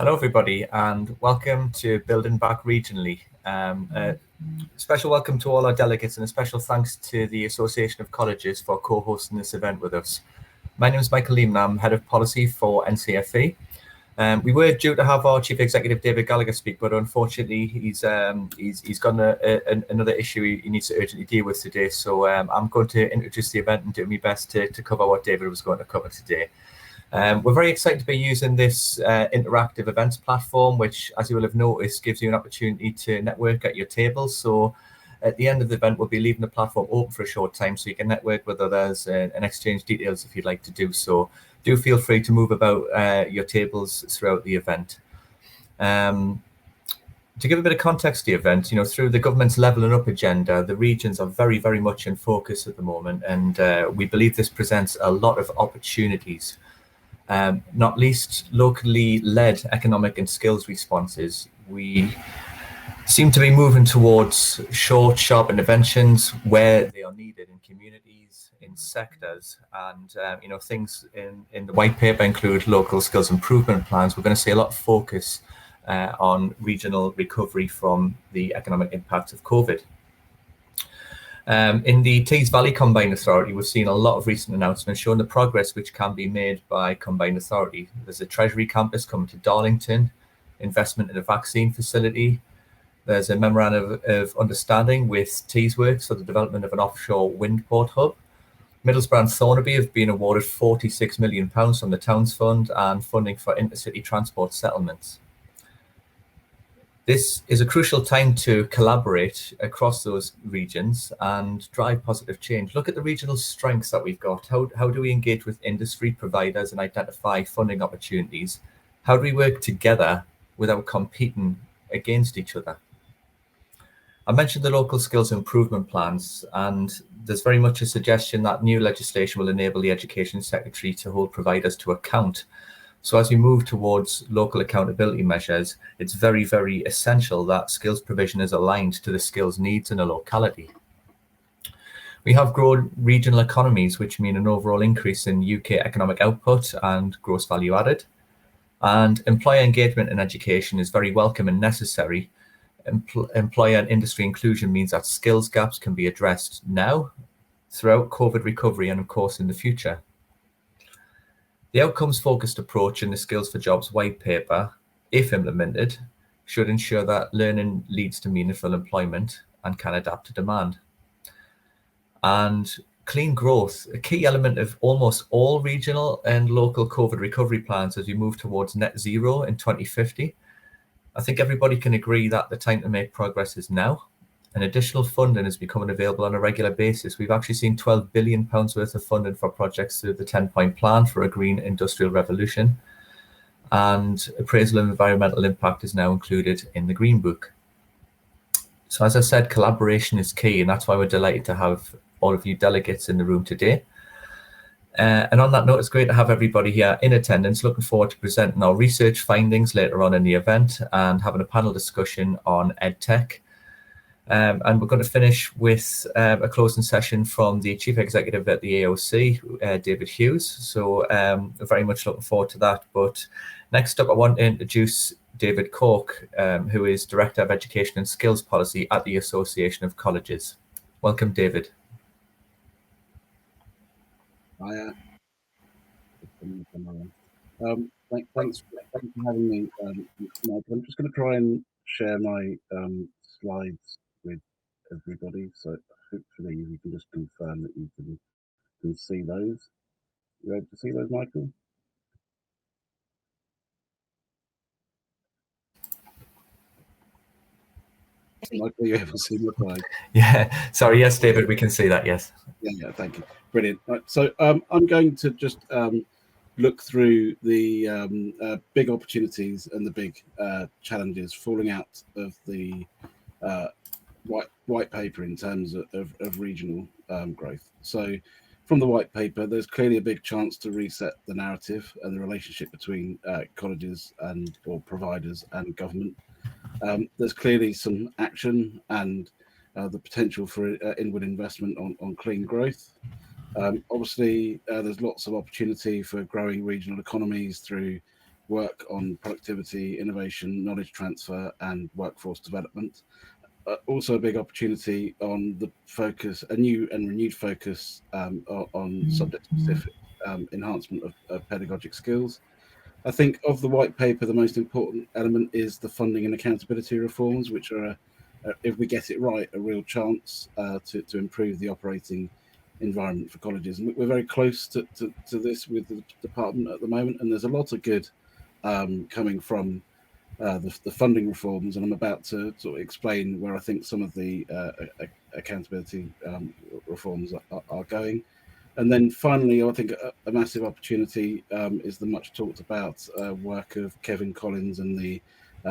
Hello, everybody, and welcome to Building Back Regionally. A special welcome to all our delegates and a special thanks to the Association of Colleges for co-hosting this event with us. My name is Michael Lemin. I'm Head of Policy for NCFE. We were due to have our Chief Executive, David Gallagher, speak, but unfortunately he's got another issue he needs to urgently deal with today. So I'm going to introduce the event and do my best to cover what David was going to cover today. We're very excited to be using this interactive events platform, which, as you will have noticed, gives you an opportunity to network at your tables. So at the end of the event, we'll be leaving the platform open for a short time so you can network with others and exchange details if you'd like to do so. Do feel free to move about your tables throughout the event. To give a bit of context to the event, through the government's levelling up agenda, the regions are very, very much in focus at the moment, and we believe this presents a lot of opportunities. Not least locally led economic and skills responses. We seem to be moving towards short, sharp interventions where they are needed in communities, in sectors, and things in the white paper include local skills improvement plans. We're going to see a lot of focus on regional recovery from the economic impact of COVID. In the Tees Valley Combined Authority, we've seen a lot of recent announcements showing the progress which can be made by Combined Authority. There's a Treasury campus coming to Darlington, investment in a vaccine facility. There's a memorandum of understanding with Tees Works for the development of an offshore wind port hub. Middlesbrough and Thornaby have been awarded £46 million from the Towns Fund and funding for intercity transport settlements. This is a crucial time to collaborate across those regions and drive positive change. Look at the regional strengths that we've got. How do we engage with industry providers and identify funding opportunities? How do we work together without competing against each other? I mentioned the local skills improvement plans, and there's very much a suggestion that new legislation will enable the Education Secretary to hold providers to account. So as we move towards local accountability measures, it's very, very essential that skills provision is aligned to the skills needs in a locality. We have grown regional economies, which mean an overall increase in UK economic output and gross value added. And employer engagement in education is very welcome and necessary. Employer and industry inclusion means that skills gaps can be addressed now, throughout COVID recovery, and of course in the future. The outcomes-focused approach in the Skills for Jobs white paper, if implemented, should ensure that learning leads to meaningful employment and can adapt to demand. And clean growth, a key element of almost all regional and local COVID recovery plans as we move towards net zero in 2050. I think everybody can agree that the time to make progress is now. And additional funding is becoming available on a regular basis. We've actually seen £12 billion worth of funding for projects through the 10-point plan for a green industrial revolution. And appraisal of environmental impact is now included in the Green Book. So as I said, collaboration is key, and that's why we're delighted to have all of you delegates in the room today. And on that note, it's great to have everybody here in attendance. Looking forward to presenting our research findings later on in the event and having a panel discussion on EdTech. And we're going to finish with a closing session from the Chief Executive at the AoC, David Hughes. So very much looking forward to that. But next up, I want to introduce David Corke, who is Director of Education and Skills Policy at the Association of Colleges. Welcome, David. Hiya. Thanks for having me, Mike. I'm just going to try and share my slides with everybody, so hopefully you can just confirm that you can see those. You able to see those, Michael? Michael, are you able to see my slide? Yeah, sorry, yes, David, we can see that, yes. Yeah, thank you. Brilliant. Right, so I'm going to just look through the big opportunities and the big challenges falling out of the white paper in terms of regional growth. So from the white paper, there's clearly a big chance to reset the narrative and the relationship between colleges or providers and government. There's clearly some action and the potential for inward investment on clean growth. Obviously, there's lots of opportunity for growing regional economies through work on productivity, innovation, knowledge transfer, and workforce development. Also a big opportunity on the focus, a new and renewed focus on subject-specific enhancement of pedagogic skills. I think of the white paper, the most important element is the funding and accountability reforms, which are, if we get it right, a real chance to improve the operating environment for colleges. And we're very close to this with the department at the moment, and there's a lot of good coming from the funding reforms, and I'm about to sort of explain where I think some of the accountability reforms are going. And then finally, I think a massive opportunity is the much talked about work of Kevin Collins and the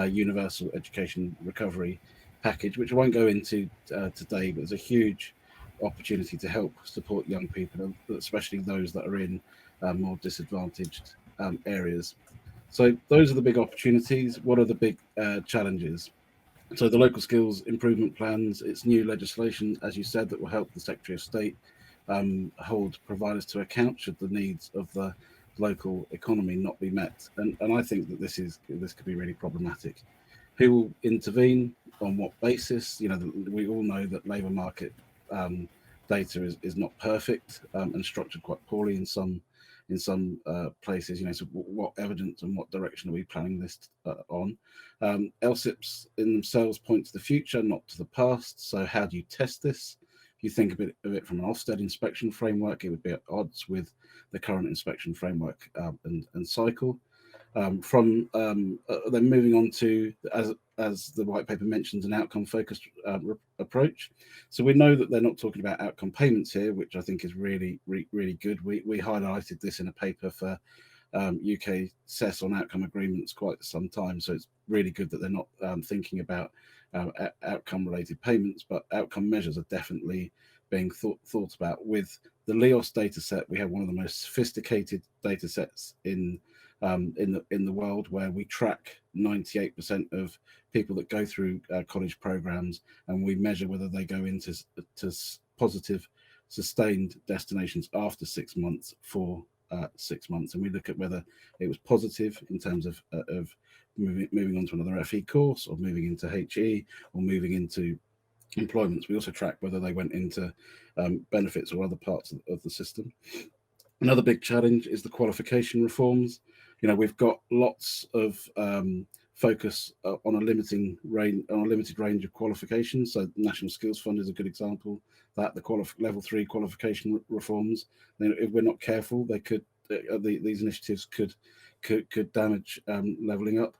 Universal Education Recovery Package, which I won't go into today, but there's a huge opportunity to help support young people, especially those that are in more disadvantaged areas. So those are the big opportunities. What are the big challenges? So the local skills improvement plans, it's new legislation, as you said, that will help the Secretary of State hold providers to account should the needs of the local economy not be met. And I think that this could be really problematic. Who will intervene? On what basis? You know, we all know that labour market data is not perfect and structured quite poorly in some places. You know, so what evidence and what direction are we planning this on? LSIPs in themselves point to the future, not to the past. So how do you test this? If you think of it from an Ofsted inspection framework, it would be at odds with the current inspection framework and cycle. Then moving on to, as the white paper mentions, an outcome-focused approach. So we know that they're not talking about outcome payments here, which I think is really good. We highlighted this in a paper for UK CES on outcome agreements quite some time. So it's really good that they're not thinking about outcome-related payments, but outcome measures are definitely being thought about. With the LEOS data set, we have one of the most sophisticated data sets in the world, where we track 98% of people that go through college programs, and we measure whether they go into positive, sustained destinations after 6 months for 6 months, and we look at whether it was positive in terms of moving on to another FE course, or moving into HE, or moving into employments. We also track whether they went into benefits or other parts of the system. Another big challenge is the qualification reforms. You know, we've got lots of focus on a limited range of qualifications. So the National Skills Fund is a good example. That the level 3 qualification reforms, if we're not careful, they could these initiatives could damage levelling up.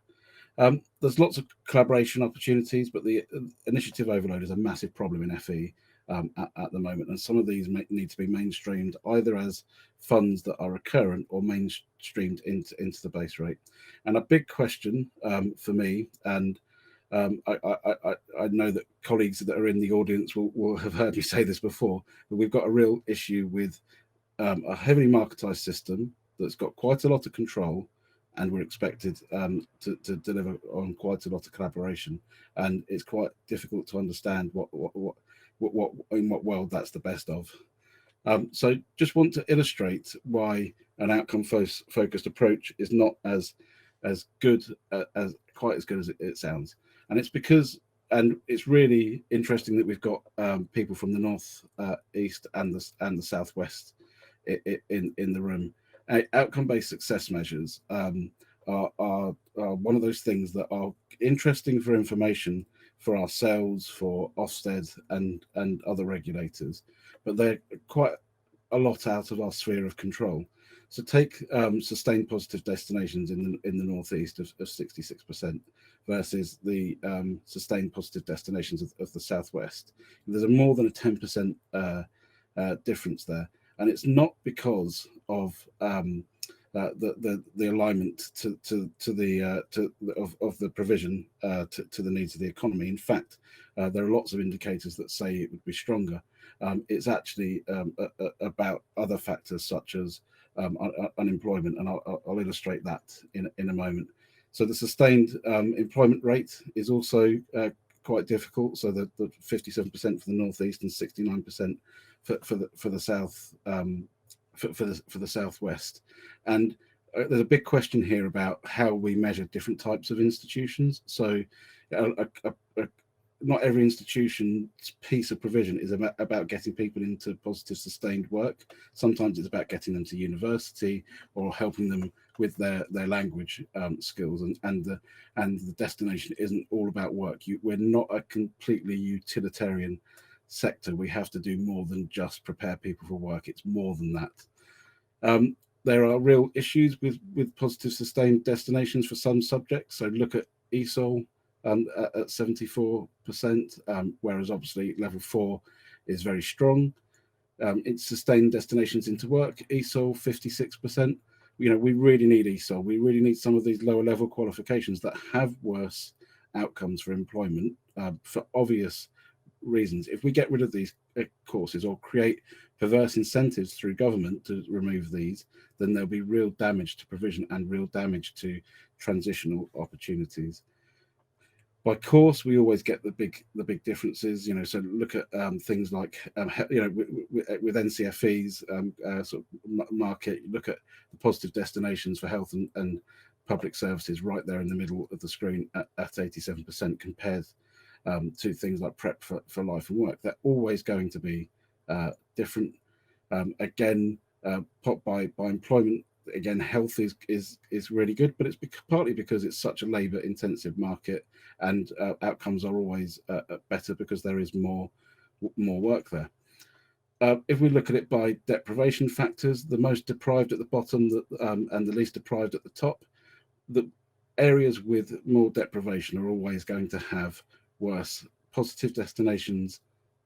There's lots of collaboration opportunities, but the initiative overload is a massive problem in FE at the moment, and some of these need to be mainstreamed either as funds that are recurrent or mainstreamed into the base rate. And a big question for me, and I know that colleagues that are in the audience will have heard me say this before, but we've got a real issue with a heavily marketized system that's got quite a lot of control, and we're expected to deliver on quite a lot of collaboration, and it's quite difficult to understand what in what world that's the best of. So just want to illustrate why an outcome focused approach is not as good as it sounds, and it's because, and it's really interesting that we've got people from the north, east, and the southwest in the room. Outcome-based success measures are one of those things that are interesting for information for ourselves, for Ofsted and other regulators, but they're quite a lot out of our sphere of control. So take sustained positive destinations in the northeast of 66% versus the sustained positive destinations of the southwest. There's a more than a 10% difference there, and it's not because of the alignment of the provision to the needs of the economy. In fact, there are lots of indicators that say it would be stronger. It's actually about other factors such as unemployment, and I'll illustrate that in a moment. So the sustained employment rate is also quite difficult. So the 57% for the northeast and 69% for the south. For the southwest, and there's a big question here about how we measure different types of institutions. So not every institution's piece of provision is about getting people into positive sustained work. Sometimes it's about getting them to university or helping them with their language skills, and the destination isn't all about work. We're not a completely utilitarian sector. We have to do more than just prepare people for work. It's more than that. There are real issues with positive sustained destinations for some subjects. So look at ESOL at 74%, whereas obviously level 4 is very strong. It's sustained destinations into work, ESOL 56%. We really need ESOL. We really need some of these lower level qualifications that have worse outcomes for employment for obvious reasons. If we get rid of these courses or create perverse incentives through government to remove these, then there'll be real damage to provision and real damage to transitional opportunities. By course, we always get the big differences. So look at things like with NCFE's sort of market. Look at the positive destinations for health and public services right there in the middle of the screen at 87% compared to things like prep for life and work. They're always going to be different. Again, by employment. Again, health is really good, but it's partly because it's such a labour intensive market, and outcomes are always better because there is more work there. If we look at it by deprivation factors, the most deprived at the bottom and the least deprived at the top, the areas with more deprivation are always going to have worse positive destinations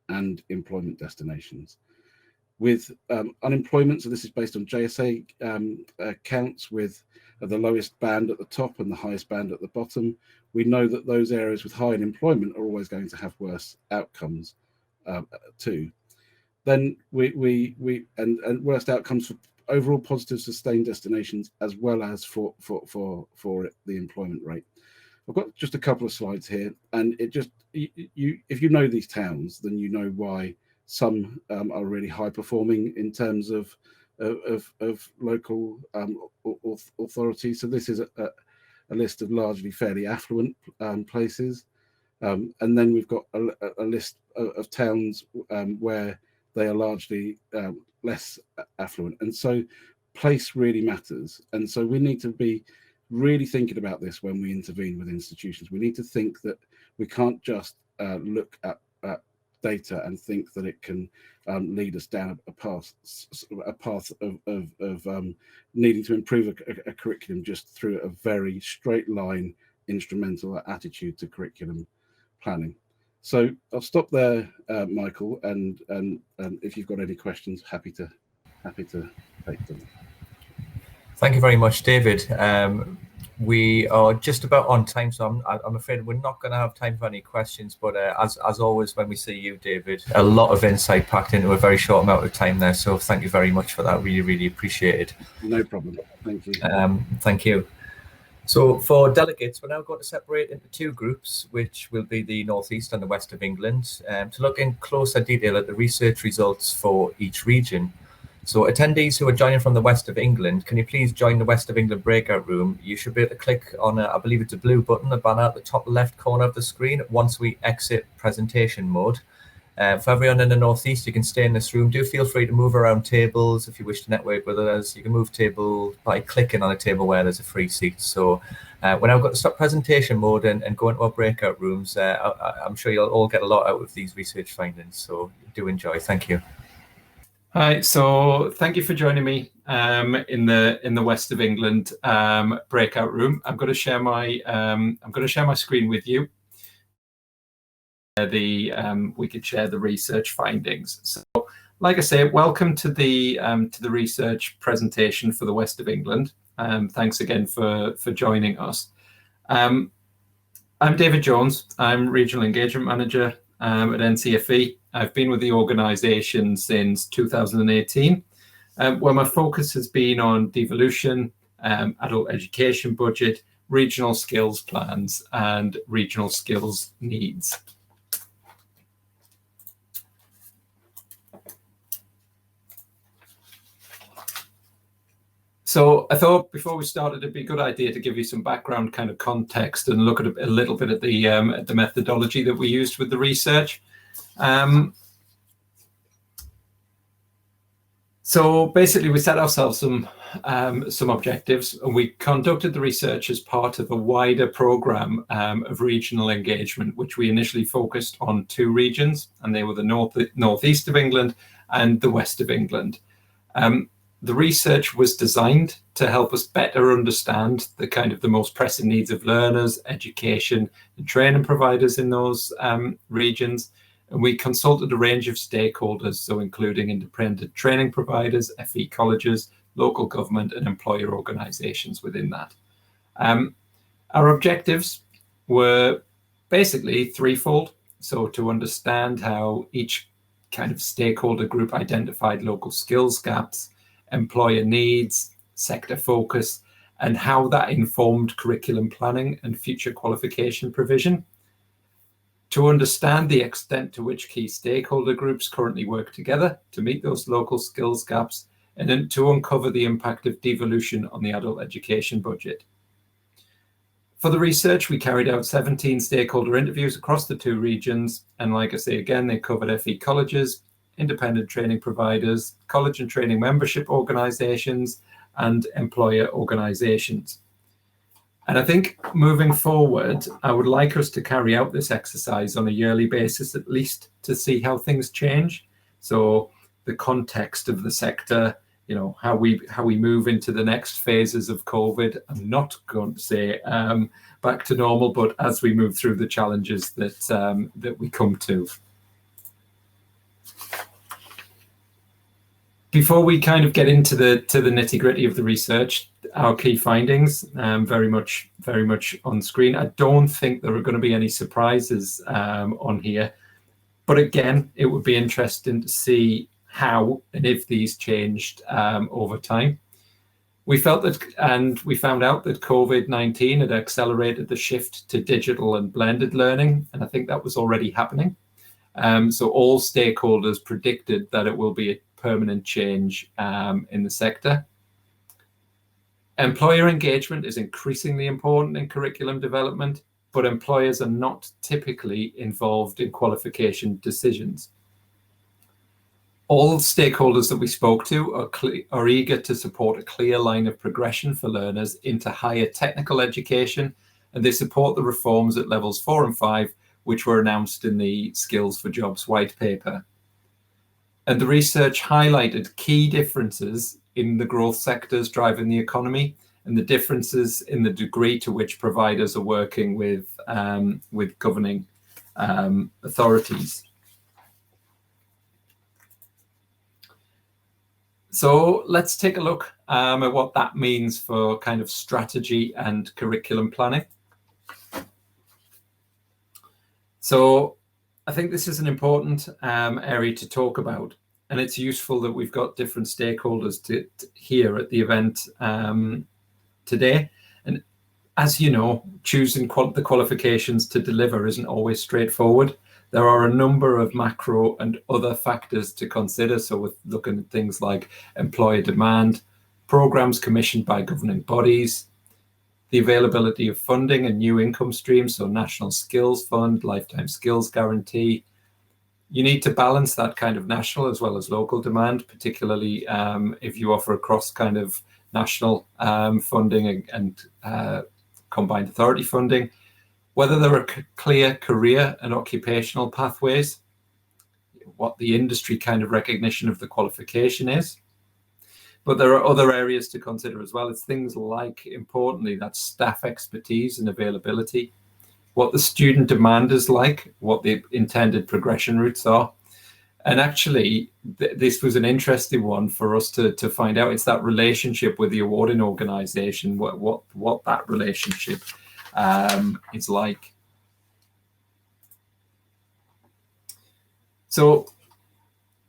and employment destinations. With unemployment, so this is based on JSA counts, with the lowest band at the top and the highest band at the bottom, we know that those areas with high unemployment are always going to have worse outcomes too. Then and worst outcomes for overall positive sustained destinations as well as for the employment rate. I've got just a couple of slides here, and it just if you know these towns, then you know why some are really high performing in terms of local authorities. So this is a list of largely fairly affluent places, and then we've got a list of towns where they are largely less affluent, and so place really matters. And so we need to be really thinking about this when we intervene with institutions. We need to think that we can't just look at data and think that it can lead us down a path of needing to improve a curriculum just through a very straight line instrumental attitude to curriculum planning. So I'll stop there, Michael, and if you've got any questions, happy to take them. Thank you very much, David. We are just about on time, so I'm afraid we're not going to have time for any questions. But as always, when we see you, David, a lot of insight packed into a very short amount of time there. So thank you very much for that. Really, really appreciate it. No problem. Thank you. Thank you. So for delegates, we're now going to separate into two groups, which will be the northeast and the west of England, to look in closer detail at the research results for each region. So attendees who are joining from the west of England, can you please join the west of England breakout room? You should be able to click on, I believe it's a blue button, the banner at the top left corner of the screen once we exit presentation mode. For everyone in the northeast, you can stay in this room. Do feel free to move around tables if you wish to network with others. You can move table by clicking on a table where there's a free seat. So when I've got to stop presentation mode and go into our breakout rooms, I'm sure you'll all get a lot out of these research findings. So do enjoy. Thank you. Hi, so thank you for joining me in the west of England breakout room. I'm going to share my screen with you. We could share the research findings. So, like I say, welcome to the research presentation for the west of England. Thanks again for joining us. I'm David Jones. I'm Regional Engagement Manager at NCFE. I've been with the organisation since 2018, where my focus has been on devolution, adult education budget, regional skills plans, and regional skills needs. So I thought before we started, it'd be a good idea to give you some background kind of context and look at a little bit at the methodology that we used with the research. So basically, we set ourselves some objectives, and we conducted the research as part of a wider program of regional engagement, which we initially focused on 2 regions, and they were the northeast of England and the west of England. The research was designed to help us better understand the most pressing needs of learners, education and training providers in those regions. And we consulted a range of stakeholders, so including independent training providers, FE colleges, local government and employer organisations within that. Our objectives were basically threefold. So to understand how each kind of stakeholder group identified local skills gaps, employer needs, sector focus, and how that informed curriculum planning and future qualification provision. To understand the extent to which key stakeholder groups currently work together to meet those local skills gaps, and then to uncover the impact of devolution on the adult education budget. For the research, we carried out 17 stakeholder interviews across the 2 regions, and like I say again, they covered FE colleges, independent training providers, college and training membership organisations, and employer organisations. And I think moving forward, I would like us to carry out this exercise on a yearly basis, at least, to see how things change. So the context of the sector, how we move into the next phases of COVID. I'm not going to say back to normal, but as we move through the challenges that we come to. Before we kind of get into the nitty-gritty of the research, our key findings, very much on screen. I don't think there are going to be any surprises on here, but again, it would be interesting to see how and if these changed over time. We felt that, and we found out that COVID-19 had accelerated the shift to digital and blended learning, and I think that was already happening. So all stakeholders predicted that it will be a permanent change in the sector. Employer engagement is increasingly important in curriculum development, but employers are not typically involved in qualification decisions. All stakeholders that we spoke to are eager to support a clear line of progression for learners into higher technical education, and they support the reforms at levels 4 and 5, which were announced in the Skills for Jobs white paper. And the research highlighted key differences in the growth sectors driving the economy and the differences in the degree to which providers are working with governing authorities. So let's take a look at what that means for kind of strategy and curriculum planning. So I think this is an important area to talk about, and it's useful that we've got different stakeholders here at the event today. And as you know, choosing the qualifications to deliver isn't always straightforward. There are a number of macro and other factors to consider. So we're looking at things like employer demand, programs commissioned by governing bodies, the availability of funding and new income streams, so National Skills Fund, Lifetime Skills Guarantee. You need to balance that kind of national as well as local demand, particularly if you offer across kind of national funding and combined authority funding, whether there are clear career and occupational pathways, what the industry kind of recognition of the qualification is. But there are other areas to consider as well. It's things like, importantly, that staff expertise and availability, what the student demand is like, what the intended progression routes are. And actually, this was an interesting one for us to find out. It's that relationship with the awarding organisation, what that relationship is like. So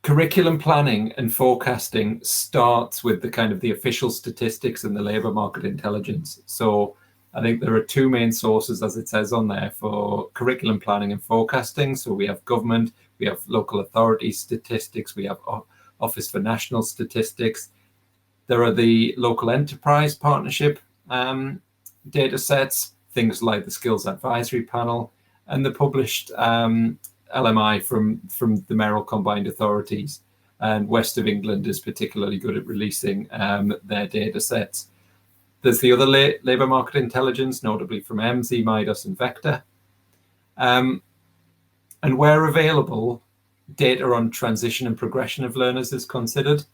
curriculum planning and forecasting starts with the kind of the official statistics and the labour market intelligence. So I think there are 2 main sources, as it says on there, for curriculum planning and forecasting. So we have government, we have local authority statistics, we have Office for National Statistics. There are the local enterprise partnership data sets, things like the skills advisory panel, and the published LMI from the Merrill Combined Authorities. And West of England is particularly good at releasing their data sets. There's the other labour market intelligence, notably from MZ, Midas, and Vector. And where available, data on transition and progression of learners is considered.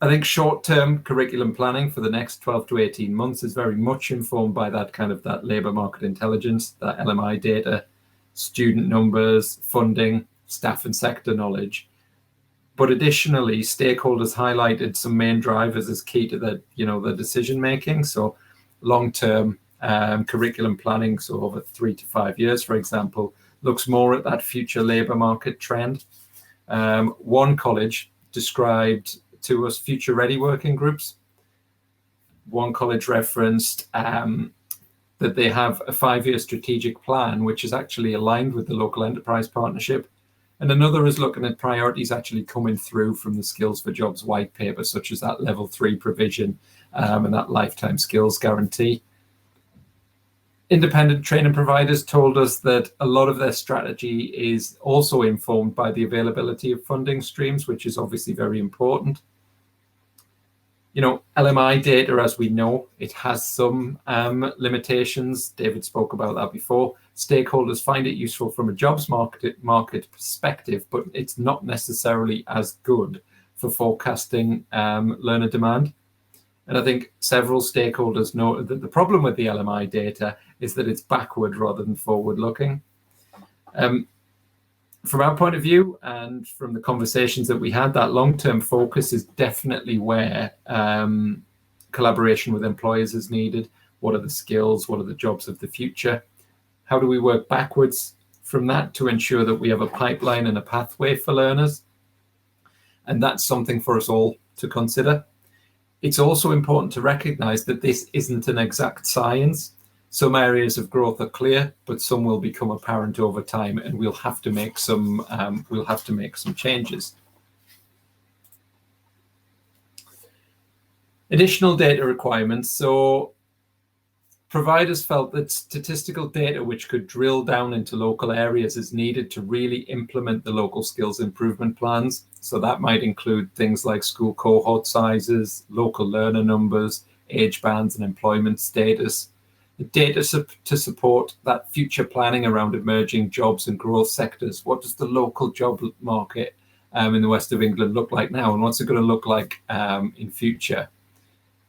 I think short-term curriculum planning for the next 12 to 18 months is very much informed by that labour market intelligence, that LMI data, student numbers, funding, staff and sector knowledge. But additionally, stakeholders highlighted some main drivers as key to the decision making. So long-term curriculum planning, so over 3 to 5 years, for example, looks more at that future labour market trend. One college described to us future ready working groups. One college referenced that they have a 5-year strategic plan, which is actually aligned with the local enterprise partnership. And another is looking at priorities actually coming through from the Skills for Jobs white paper, such as that level 3 provision and that lifetime skills guarantee. Independent training providers told us that a lot of their strategy is also informed by the availability of funding streams, which is obviously very important. LMI data, as we know, it has some limitations. David spoke about that before. Stakeholders find it useful from a jobs market perspective, but it's not necessarily as good for forecasting learner demand. And I think several stakeholders noted that the problem with the LMI data is that it's backward rather than forward looking. From our point of view and from the conversations that we had, that long-term focus is definitely where collaboration with employers is needed. What are the skills? What are the jobs of the future? How do we work backwards from that to ensure that we have a pipeline and a pathway for learners? And that's something for us all to consider. It's also important to recognize that this isn't an exact science. Some areas of growth are clear, but some will become apparent over time, and we'll have to make some changes. Additional data requirements. So providers felt that statistical data which could drill down into local areas is needed to really implement the local skills improvement plans. So that might include things like school cohort sizes, local learner numbers, age bands, and employment status. The data to support that future planning around emerging jobs and growth sectors. What does the local job market in the West of England look like now, and what's it going to look like in future?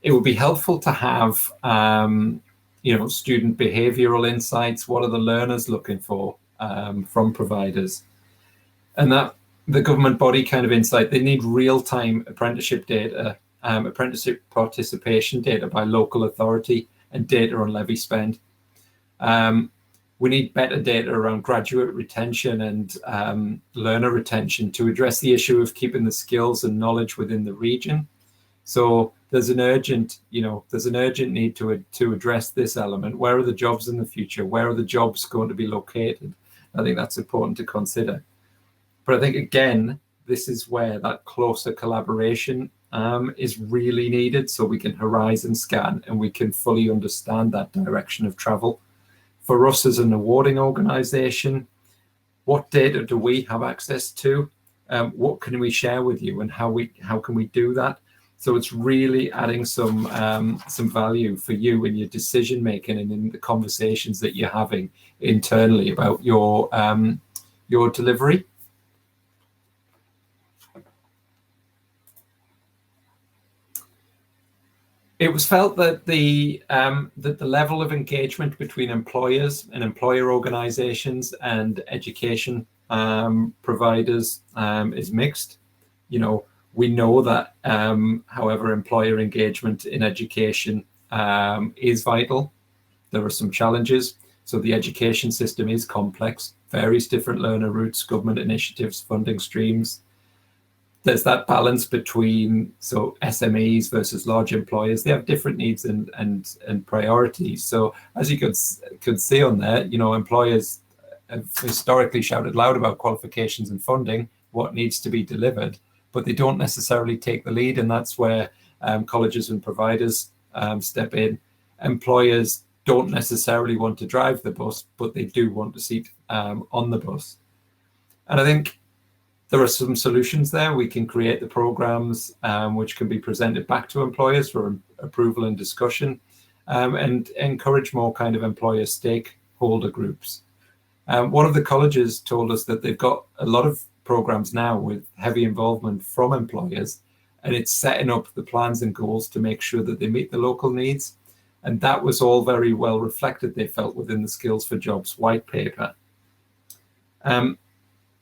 It would be helpful to have student behavioural insights. What are the learners looking for from providers? And that the government body kind of insight, they need real-time apprenticeship data, apprenticeship participation data by local authority, and data on levy spend. We need better data around graduate retention and learner retention to address the issue of keeping the skills and knowledge within the region. So there's an urgent need to address this element. Where are the jobs in the future? Where are the jobs going to be located? I think that's important to consider. But I think, again, this is where that closer collaboration is really needed, so we can horizon scan and we can fully understand that direction of travel. For us as an awarding organisation, what data do we have access to? What can we share with you, and how can we do that? So it's really adding some value for you in your decision making and in the conversations that you're having internally about your delivery. It was felt that the level of engagement between employers and employer organisations and education providers is mixed. We know that, however, employer engagement in education is vital. There are some challenges. So the education system is complex, various different learner routes, government initiatives, funding streams. There's that balance between SMEs versus large employers. They have different needs and priorities. So as you could see on there, employers have historically shouted loud about qualifications and funding, what needs to be delivered. but they don't necessarily take the lead, and that's where colleges and providers step in. Employers don't necessarily want to drive the bus, but they do want a seat on the bus. And I think there are some solutions there. We can create the programs which can be presented back to employers for approval and discussion, and encourage more kind of employer stakeholder groups. One of the colleges told us that they've got a lot of programs now with heavy involvement from employers, and it's setting up the plans and goals to make sure that they meet the local needs. And that was all very well reflected, they felt, within the Skills for Jobs white paper.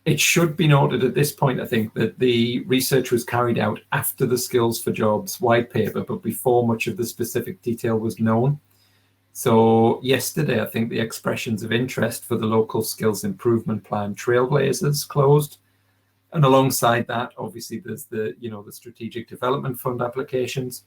It should be noted at this point, I think, that the research was carried out after the Skills for Jobs white paper, but before much of the specific detail was known. So yesterday, I think the expressions of interest for the local skills improvement plan Trailblazers closed. And alongside that, obviously, there's the Strategic Development Fund applications.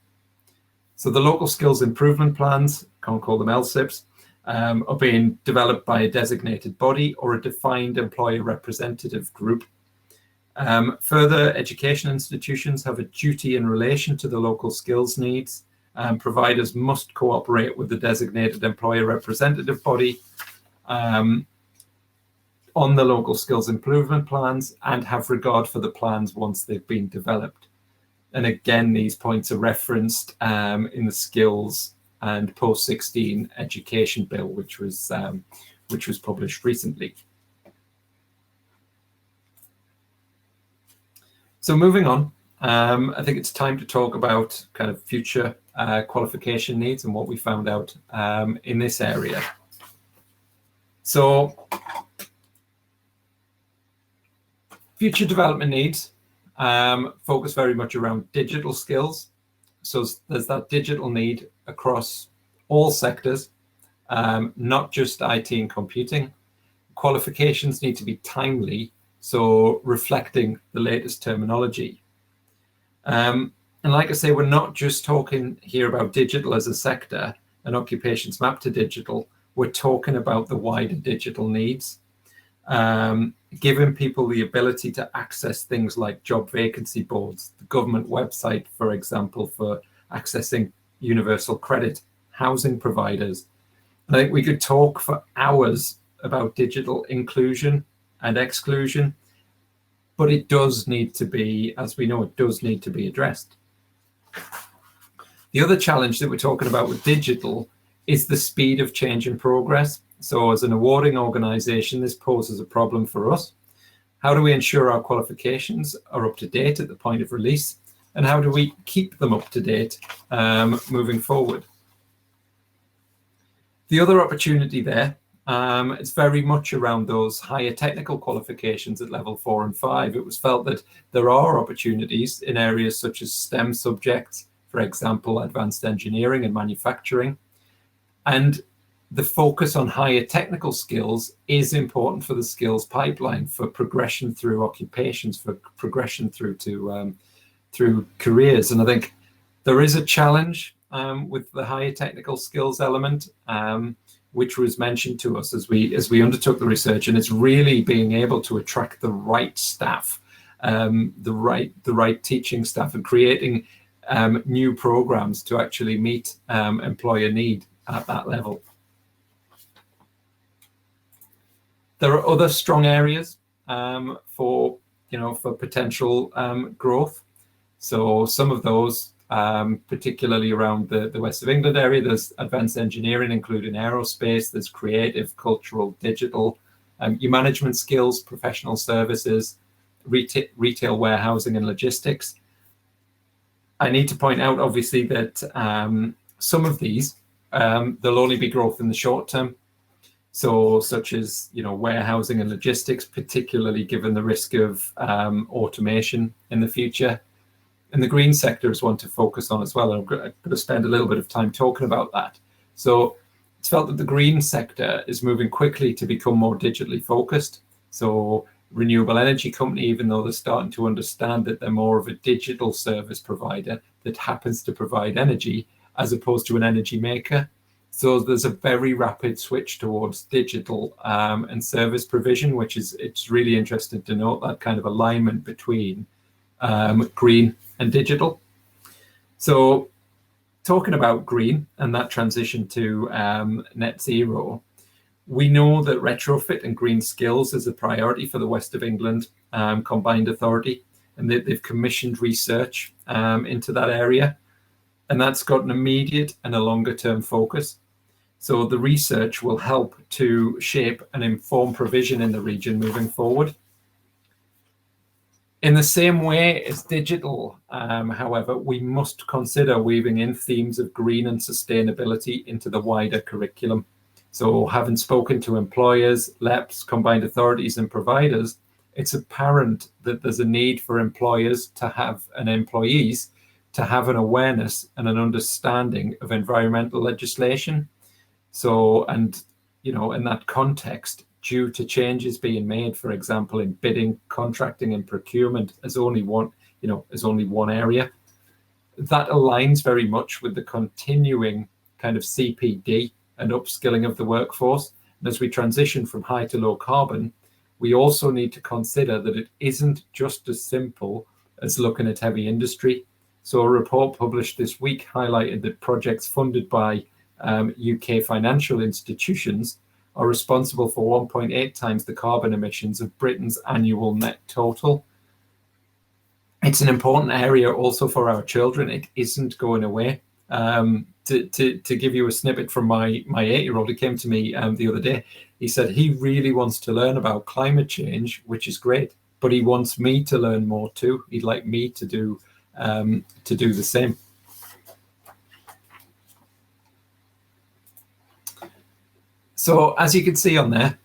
So the local skills improvement plans, can't call them LSIPs, are being developed by a designated body or a defined employer representative group. Further, education institutions have a duty in relation to the local skills needs. Providers must cooperate with the designated employer representative body on the local skills improvement plans and have regard for the plans once they've been developed. And again, these points are referenced in the skills and post-16 education bill, which was published recently. So moving on, I think it's time to talk about kind of future qualification needs and what we found out in this area. So future development needs focus very much around digital skills. So there's that digital need across all sectors, not just IT and computing. Qualifications need to be timely, so reflecting the latest terminology. And like I say, we're not just talking here about digital as a sector and occupations mapped to digital. We're talking about the wider digital needs, giving people the ability to access things like job vacancy boards, the government website, for example, for accessing universal credit, housing providers. I think we could talk for hours about digital inclusion and exclusion, but it does need to be, as we know, it does need to be addressed. The other challenge that we're talking about with digital is the speed of change and progress. So as an awarding organisation, this poses a problem for us. How do we ensure our qualifications are up to date at the point of release? And how do we keep them up to date moving forward? The other opportunity there is very much around those higher technical qualifications at level 4 and 5. It was felt that there are opportunities in areas such as STEM subjects, for example, advanced engineering and manufacturing. And the focus on higher technical skills is important for the skills pipeline, for progression through occupations, for progression through to through careers. And I think there is a challenge with the higher technical skills element, which was mentioned to us as we undertook the research, and it's really being able to attract the right staff, the right teaching staff, and creating new programs to actually meet employer need at that level. There are other strong areas for potential growth. So some of those, particularly around the West of England area, there's advanced engineering, including aerospace. There's creative, cultural, digital, your management skills, professional services, retail, warehousing, and logistics. I need to point out, obviously, that some of these there'll only be growth in the short term. So such as, warehousing and logistics, particularly given the risk of automation in the future. And the green sector is one to focus on as well. And I'm going to spend a little bit of time talking about that. So it's felt that the green sector is moving quickly to become more digitally focused. So renewable energy company, even though they're starting to understand that they're more of a digital service provider that happens to provide energy as opposed to an energy maker. So there's a very rapid switch towards digital and service provision, it's really interesting to note that kind of alignment between green and digital. So talking about green and that transition to net zero, we know that retrofit and green skills is a priority for the West of England Combined Authority, and they've commissioned research into that area, and that's got an immediate and a longer term focus. So the research will help to shape and inform provision in the region moving forward. In the same way as digital, however, we must consider weaving in themes of green and sustainability into the wider curriculum. So having spoken to employers, LEPs, combined authorities and providers, it's apparent that there's a need for employers to have and employees to have an awareness and an understanding of environmental legislation. So, and, you know, in that context, due to changes being made, for example, in bidding, contracting and procurement as only one, as only one area, that aligns very much with the continuing kind of CPD and upskilling of the workforce. And as we transition from high to low carbon, we also need to consider that it isn't just as simple as looking at heavy industry. So a report published this week highlighted that projects funded by UK financial institutions are responsible for 1.8 times the carbon emissions of Britain's annual net total. It's an important area also for our children. It isn't going away. To give you a snippet from my 8-year-old, he came to me the other day. He said he really wants to learn about climate change, which is great, but he wants me to learn more too. He'd like me to do the same. So as you can see on there,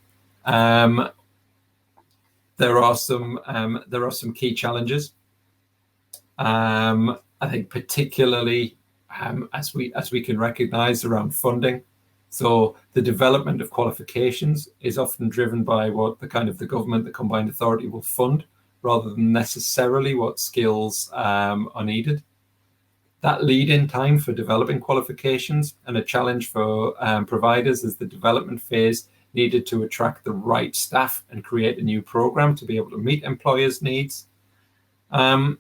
there are some key challenges. I think particularly as we can recognise around funding. So the development of qualifications is often driven by what the government, the combined authority will fund, rather than necessarily what skills are needed. That lead-in time for developing qualifications and a challenge for providers is the development phase needed to attract the right staff and create a new program to be able to meet employers' needs. And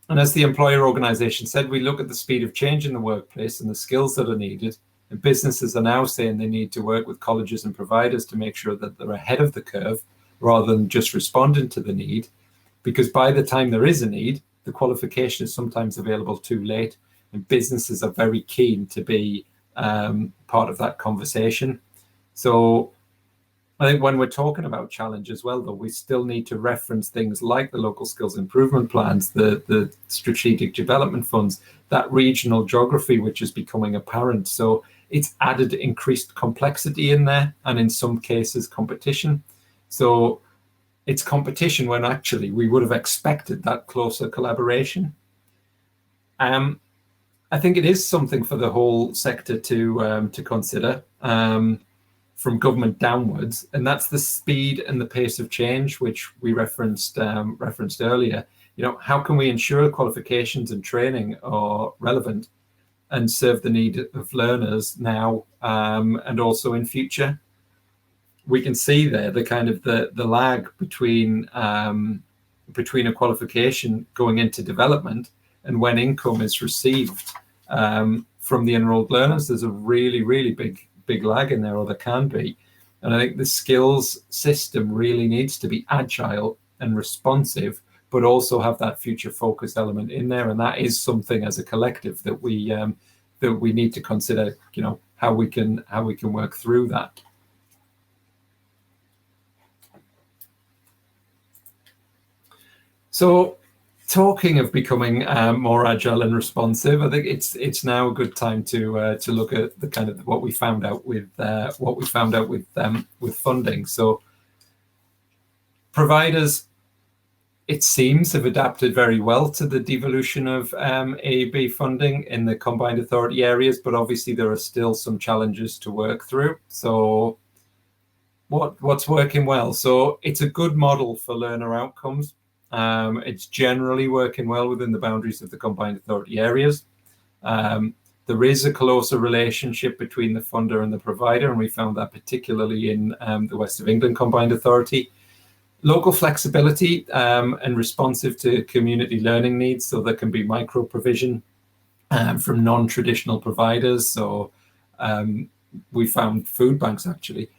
as the employer organisation said, we look at the speed of change in the workplace and the skills that are needed. And businesses are now saying they need to work with colleges and providers to make sure that they're ahead of the curve rather than just responding to the need. Because by the time there is a need, the qualification is sometimes available too late, and businesses are very keen to be part of that conversation. So I think when we're talking about challenge as well, though, we still need to reference things like the local skills improvement plans, the strategic development funds, that regional geography, which is becoming apparent. So it's added increased complexity in there, and in some cases competition. So it's competition when actually we would have expected that closer collaboration. I think it is something for the whole sector to consider from government downwards, and that's the speed and the pace of change, which we referenced earlier. How can we ensure qualifications and training are relevant and serve the need of learners now and also in future? We can see there the lag between a qualification going into development and when income is received from the enrolled learners. There's a really, really big lag in there, or there can be. And I think the skills system really needs to be agile and responsive, but also have that future focused element in there. And that is something as a collective that we need to consider, how we can work through that. So talking of becoming more agile and responsive, I think it's now a good time to look at the what we found out with funding. So providers, it seems, have adapted very well to the devolution of AEB funding in the combined authority areas, but obviously there are still some challenges to work through. So what's working well? So it's a good model for learner outcomes. It's generally working well within the boundaries of the combined authority areas. There is a closer relationship between the funder and the provider, and we found that particularly in the West of England Combined Authority. Local flexibility and responsive to community learning needs, so there can be micro provision from non-traditional providers. So we found food banks actually.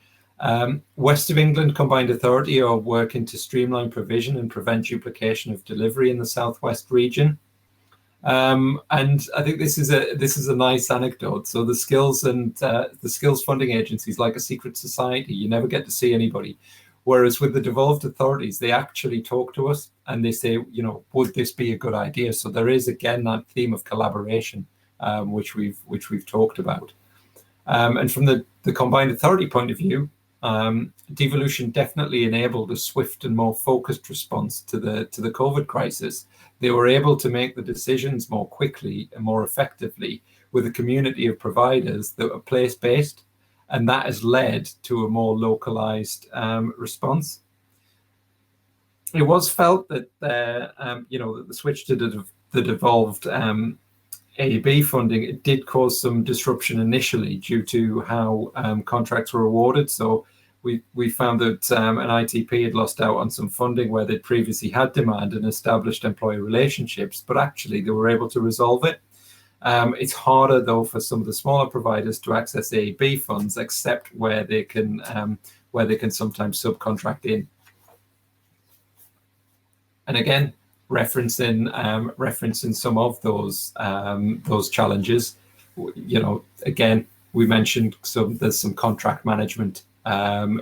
West of England Combined Authority are working to streamline provision and prevent duplication of delivery in the southwest region. And I think this is a nice anecdote. So the skills and the skills funding agencies, like a secret society, you never get to see anybody. Whereas with the devolved authorities, they actually talk to us and they say, would this be a good idea? So there is again that theme of collaboration, which we've talked about. And from the combined authority point of view, devolution definitely enabled a swift and more focused response to the COVID crisis. They were able to make the decisions more quickly and more effectively with a community of providers that were place-based, and that has led to a more localized response. It was felt that that the switch to the devolved AEB funding, it did cause some disruption initially due to how contracts were awarded. So we found that an ITP had lost out on some funding where they'd previously had demand and established employer relationships, but actually they were able to resolve it. It's harder though for some of the smaller providers to access AEB funds, except where they can sometimes subcontract in. And again, referencing some of those challenges, again, we mentioned there's some contract management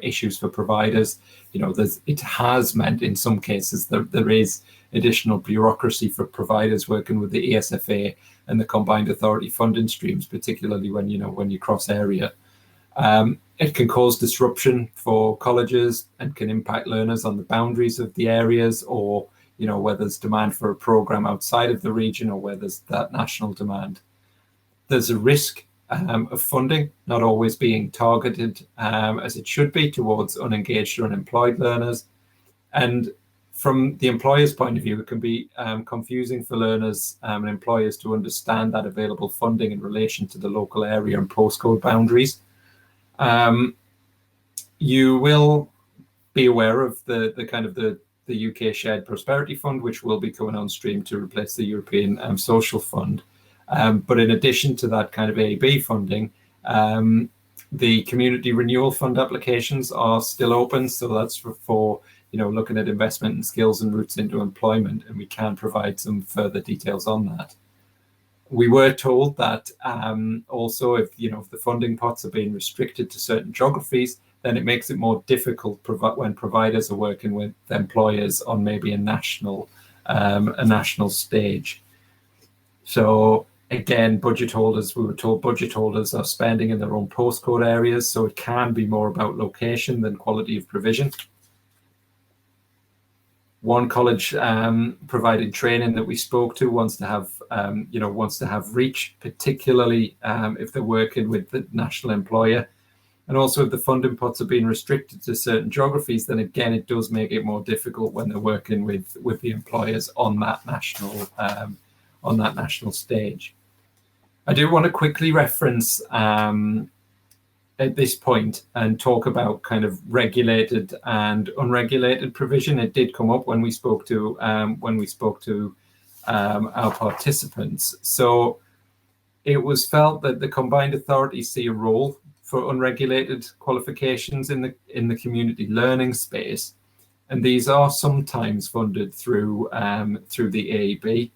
issues for providers. It has meant in some cases that there is additional bureaucracy for providers working with the ESFA and the combined authority funding streams, particularly when you cross area. It can cause disruption for colleges and can impact learners on the boundaries of the areas, or where there's demand for a program outside of the region or where there's that national demand. There's a risk of funding not always being targeted as it should be towards unengaged or unemployed learners. And from the employer's point of view, it can be confusing for learners and employers to understand that available funding in relation to the local area and postcode boundaries. You will be aware of the UK Shared Prosperity Fund, which will be coming on stream to replace the European Social Fund. But in addition to that kind of AEB funding, the Community Renewal Fund applications are still open. So that's for looking at investment in skills and routes into employment, and we can provide some further details on that. We were told that also if the funding pots are being restricted to certain geographies, then it makes it more difficult when providers are working with employers on maybe a national stage. So again, budget holders, we were told budget holders are spending in their own postcode areas, so it can be more about location than quality of provision. One college providing training that we spoke to wants to have reach, particularly if they're working with the national employer. And also if the funding pots are being restricted to certain geographies, then again, it does make it more difficult when they're working with the employers on that national stage. I do want to quickly reference at this point and talk about kind of regulated and unregulated provision. It did come up when we spoke to our participants. So it was felt that the combined authorities see a role for unregulated qualifications in the community learning space, and these are sometimes funded through the AEB.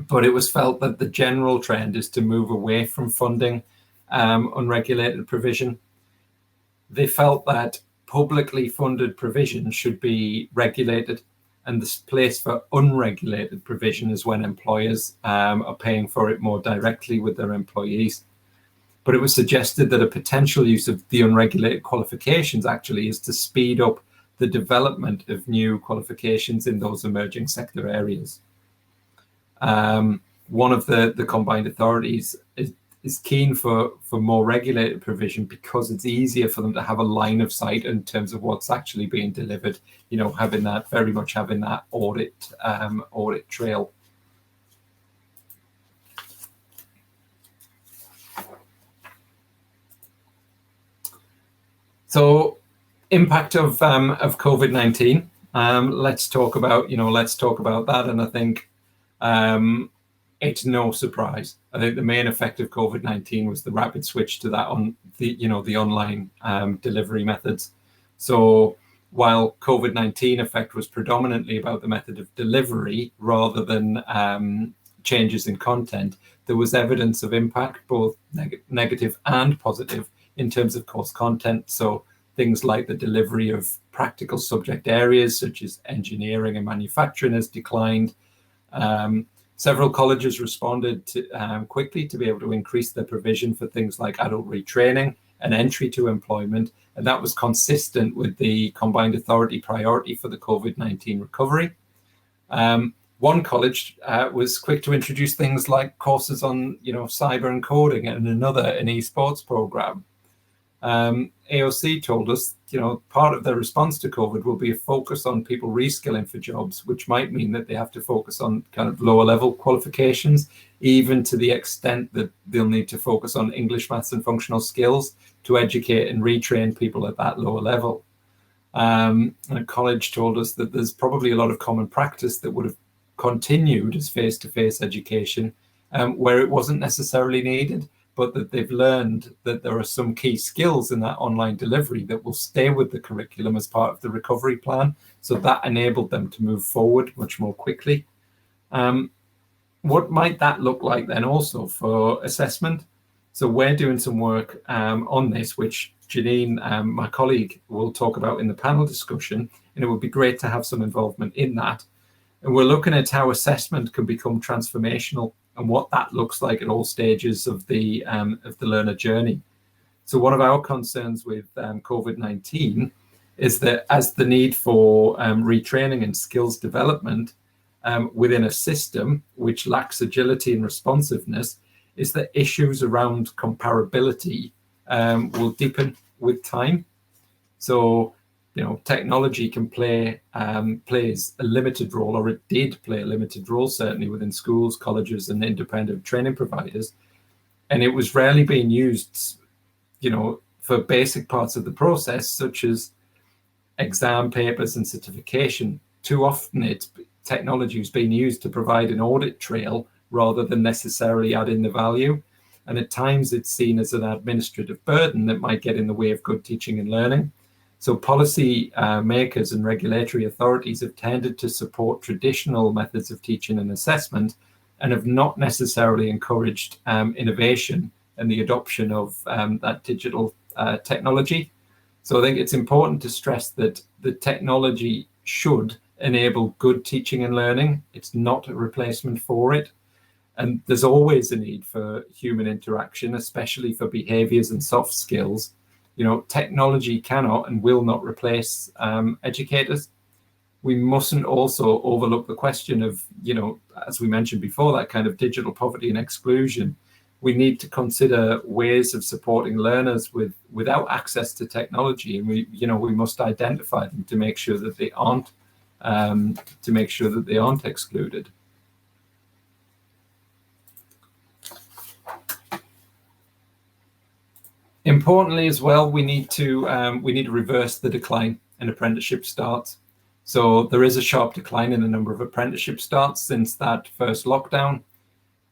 But it was felt that the general trend is to move away from funding unregulated provision. They felt that publicly funded provision should be regulated, and the place for unregulated provision is when employers are paying for it more directly with their employees. But it was suggested that a potential use of the unregulated qualifications actually is to speed up the development of new qualifications in those emerging sector areas. One of the combined authorities is keen for more regulated provision because it's easier for them to have a line of sight in terms of what's actually being delivered, having that audit trail. So Impact of COVID-19. Let's talk about that. And I think it's no surprise. I think the main effect of COVID-19 was the rapid switch to that on the online delivery methods. So while COVID-19 effect was predominantly about the method of delivery rather than changes in content, there was evidence of impact, both negative and positive, in terms of course content. So things like the delivery of practical subject areas such as engineering and manufacturing has declined. Several colleges responded quickly to be able to increase their provision for things like adult retraining and entry to employment, and that was consistent with the combined authority priority for the COVID-19 recovery. One college was quick to introduce things like courses on cyber and coding, and another an esports program. AoC told us, part of their response to COVID will be a focus on people reskilling for jobs, which might mean that they have to focus on kind of lower level qualifications, even to the extent that they'll need to focus on English, maths and functional skills to educate and retrain people at that lower level. A college told us that there's probably a lot of common practice that would have continued as face-to-face education where it wasn't necessarily needed, but that they've learned that there are some key skills in that online delivery that will stay with the curriculum as part of the recovery plan. So that enabled them to move forward much more quickly. What might that look like then also for assessment? So we're doing some work on this, which Janine, my colleague, will talk about in the panel discussion, and it would be great to have some involvement in that. And we're looking at how assessment can become transformational and what that looks like at all stages of the learner journey. So one of our concerns with COVID-19 is that as the need for retraining and skills development within a system which lacks agility and responsiveness, is that issues around comparability will deepen with time. So technology can plays a limited role, or it did play a limited role, certainly within schools, colleges, and independent training providers. And it was rarely being used, for basic parts of the process, such as exam papers and certification. Too often, technology is being used to provide an audit trail rather than necessarily add in the value. And at times, it's seen as an administrative burden that might get in the way of good teaching and learning. So policy makers and regulatory authorities have tended to support traditional methods of teaching and assessment and have not necessarily encouraged innovation and the adoption of that digital technology. So I think it's important to stress that the technology should enable good teaching and learning. It's not a replacement for it. And there's always a need for human interaction, especially for behaviors and soft skills. Technology cannot and will not replace educators. We mustn't also overlook the question of, as we mentioned before, that kind of digital poverty and exclusion. We need to consider ways of supporting learners without access to technology, and we must identify them to make sure that they aren't excluded. Importantly as well, we need to reverse the decline in apprenticeship starts. So there is a sharp decline in the number of apprenticeship starts since that first lockdown.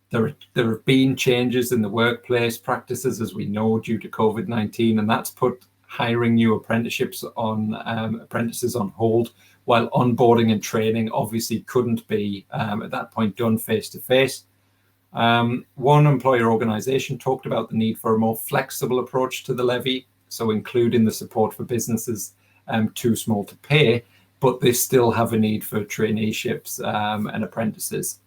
There have been changes in the workplace practices, as we know, due to COVID-19, and that's put hiring new apprentices on hold, while onboarding and training obviously couldn't be at that point done face-to-face. One employer organisation talked about the need for a more flexible approach to the levy, so including the support for businesses too small to pay, but they still have a need for traineeships and apprentices.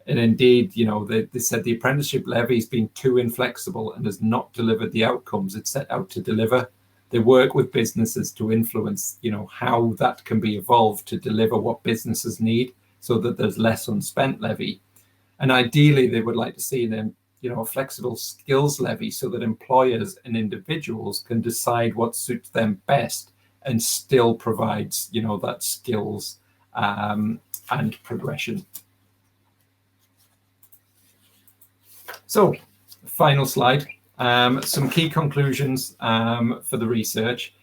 And indeed, they said the apprenticeship levy has been too inflexible and has not delivered the outcomes it set out to deliver. They work with businesses to influence, how that can be evolved to deliver what businesses need so that there's less unspent levy. And ideally, they would like to see them, a flexible skills levy so that employers and individuals can decide what suits them best and still provides, that skills and progression. So, final slide. Some key conclusions for the research.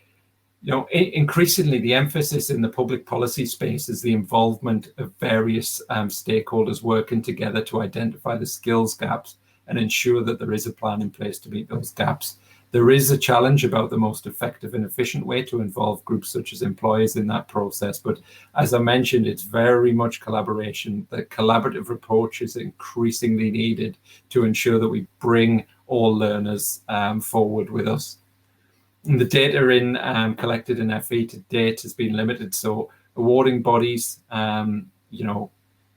Increasingly the emphasis in the public policy space is the involvement of various stakeholders working together to identify the skills gaps and ensure that there is a plan in place to meet those gaps. There is a challenge about the most effective and efficient way to involve groups such as employers in that process. But as I mentioned, it's very much collaboration. The collaborative approach is increasingly needed to ensure that we bring all learners forward with us. And the data collected in FE to date has been limited. So awarding bodies,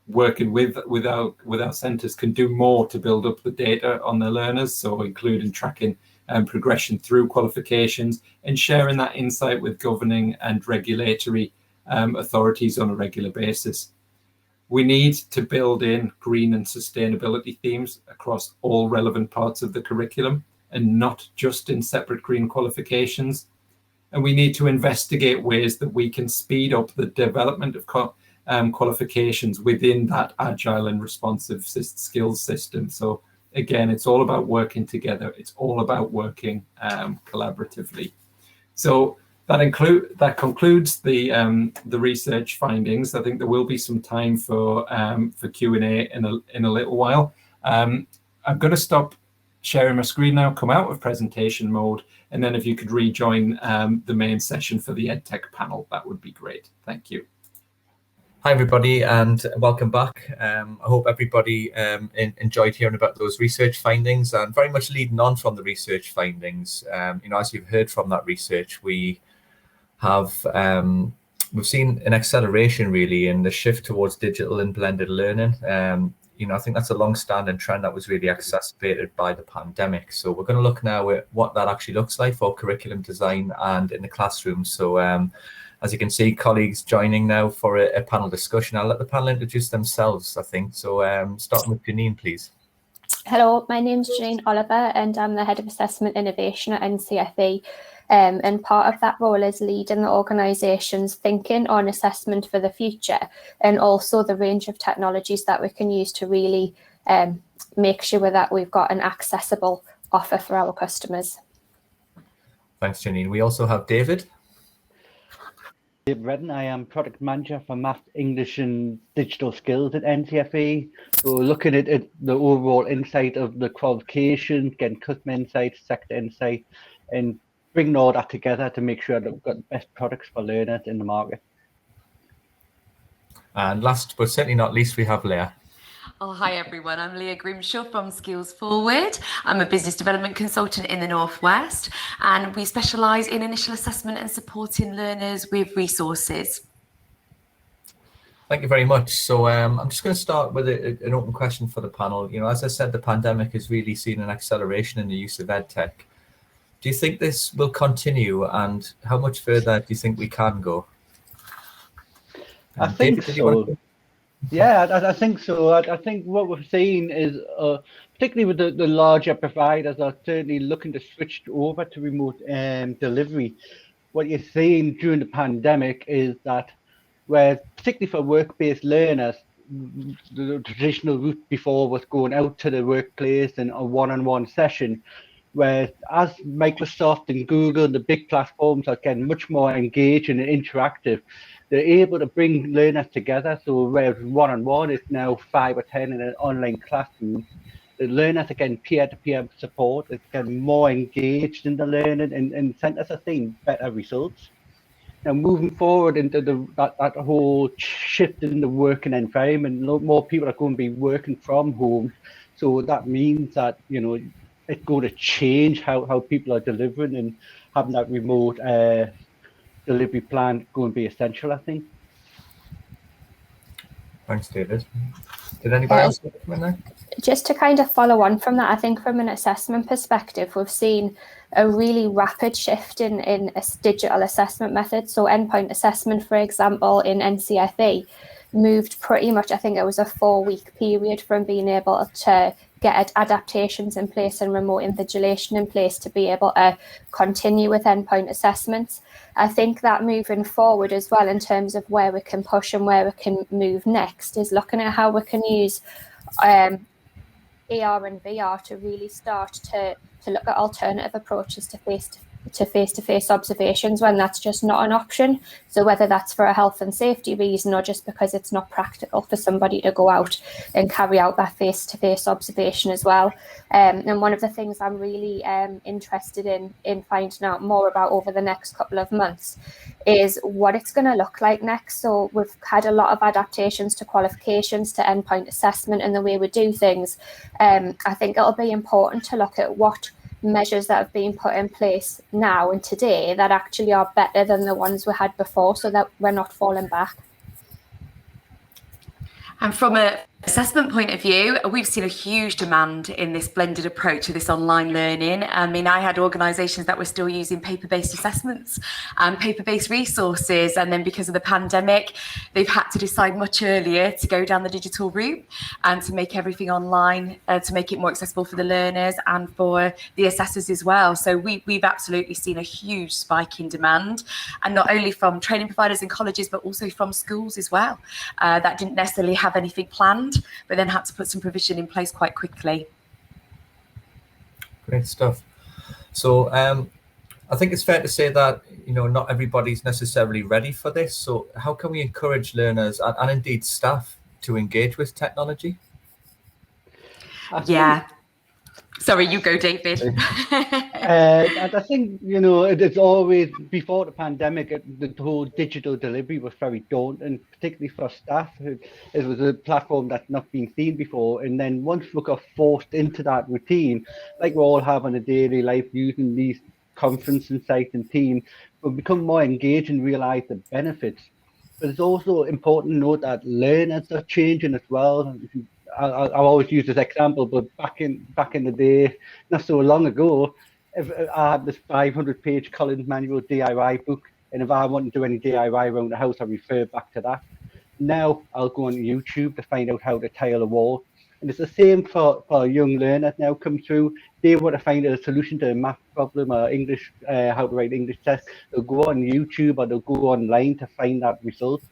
working with our centres can do more to build up the data on the learners. So including tracking progression through qualifications and sharing that insight with governing and regulatory authorities on a regular basis. We need to build in green and sustainability themes across all relevant parts of the curriculum and not just in separate green qualifications. And we need to investigate ways that we can speed up the development of qualifications within that agile and responsive skills system. So again, it's all about working together. It's all about working collaboratively. So that concludes the research findings. I think there will be some time for Q&A in a little while. I'm going to stop sharing my screen now, come out of presentation mode, and then if you could rejoin the main session for the EdTech panel, that would be great. Thank you. Hi everybody, and welcome back. I hope everybody enjoyed hearing about those research findings, and very much leading on from the research findings. As you've heard from that research, we've seen an acceleration really in the shift towards digital and blended learning. I think that's a long-standing trend that was really exacerbated by the pandemic. So we're going to look now at what that actually looks like for curriculum design and in the classroom. So as you can see, colleagues joining now for a panel discussion. I'll let the panel introduce themselves, I think. So starting with Janine, please. Hello, my name's Janine Oliver and I'm the Head of Assessment Innovation at NCFE. And part of that role is leading the organisation's thinking on assessment for the future, and also the range of technologies that we can use to really make sure that we've got an accessible offer for our customers. Thanks, Janine. We also have David. Redden. I am Product Manager for Maths, English and Digital Skills at NCFE. So looking at the overall insight of the qualification, getting customer insight, sector insight, and bringing all that together to make sure that we've got the best products for learners in the market. And last but certainly not least, we have Leah. Oh, hi everyone, I'm Leah Grimshaw from Skills Forward. I'm a business development consultant in the Northwest, and we specialise in initial assessment and supporting learners with resources. Thank you very much. So I'm just going to start with an open question for the panel. As I said, the pandemic has really seen an acceleration in the use of EdTech. Do you think this will continue, and how much further do you think we can go? I think so. Yeah, I think so. I think what we've seen is, particularly with the larger providers, are certainly looking to switch over to remote delivery. What you're seeing during the pandemic is that, where particularly for work-based learners, the traditional route before was going out to the workplace and a one-on-one session, where as Microsoft and Google and the big platforms are getting much more engaged and interactive, they're able to bring learners together. So whereas one-on-one is now 5 or 10 in an online classroom, the learners are getting peer-to-peer support, they're getting more engaged in the learning, and centres are seeing better results. Now moving forward into that whole shift in the working environment, more people are going to be working from home. So that means that, it's going to change how people are delivering, and having that remote delivery plan going to be essential, I think. Thanks, David. Did anybody else come in there? Just to kind of follow on from that, I think from an assessment perspective, we've seen a really rapid shift in digital assessment methods. So endpoint assessment, for example, in NCFE moved pretty much, I think it was a 4-week period from being able to get adaptations in place and remote invigilation in place to be able to continue with endpoint assessments. I think that moving forward as well, in terms of where we can push and where we can move next, is looking at how we can use AR and VR to really start to look at alternative approaches to to face-to-face observations when that's just not an option. So whether that's for a health and safety reason or just because it's not practical for somebody to go out and carry out that face-to-face observation as well. And one of the things I'm really interested in finding out more about over the next couple of months is what it's going to look like next. So we've had a lot of adaptations to qualifications, to endpoint assessment and the way we do things. I think it'll be important to look at what measures that have been put in place now and today that actually are better than the ones we had before, so that we're not falling back. And from an assessment point of view, we've seen a huge demand in this blended approach to this online learning. I mean, I had organisations that were still using paper-based assessments and paper-based resources. And then because of the pandemic, they've had to decide much earlier to go down the digital route and to make everything online, to make it more accessible for the learners and for the assessors as well. So we've absolutely seen a huge spike in demand, and not only from training providers and colleges, but also from schools as well, that didn't necessarily have anything planned, but then had to put some provision in place quite quickly. Great stuff. So I think it's fair to say that, you know, not everybody's necessarily ready for this. So how can we encourage learners and indeed staff to engage with technology? Yeah. Sorry, you go, David. I think, you know, it's always, before the pandemic, the whole digital delivery was very daunting, particularly for staff. It was a platform that's not been seen before. And then once we got forced into that routine, like we all have on a daily life using these conferencing sites and Teams, we've become more engaged and realize the benefits. But it's also important to note that learners are changing as well. I always use this example, but back in the day, not so long ago, if I had this 500-page Collins manual DIY book, and if I want to do any DIY around the house, I refer back to that. Now I'll go on YouTube to find out how to tile a wall. And it's the same for young learners now come through. They want to find a solution to a math problem or English, how to write English test. They'll go on YouTube or they'll go online to find that result.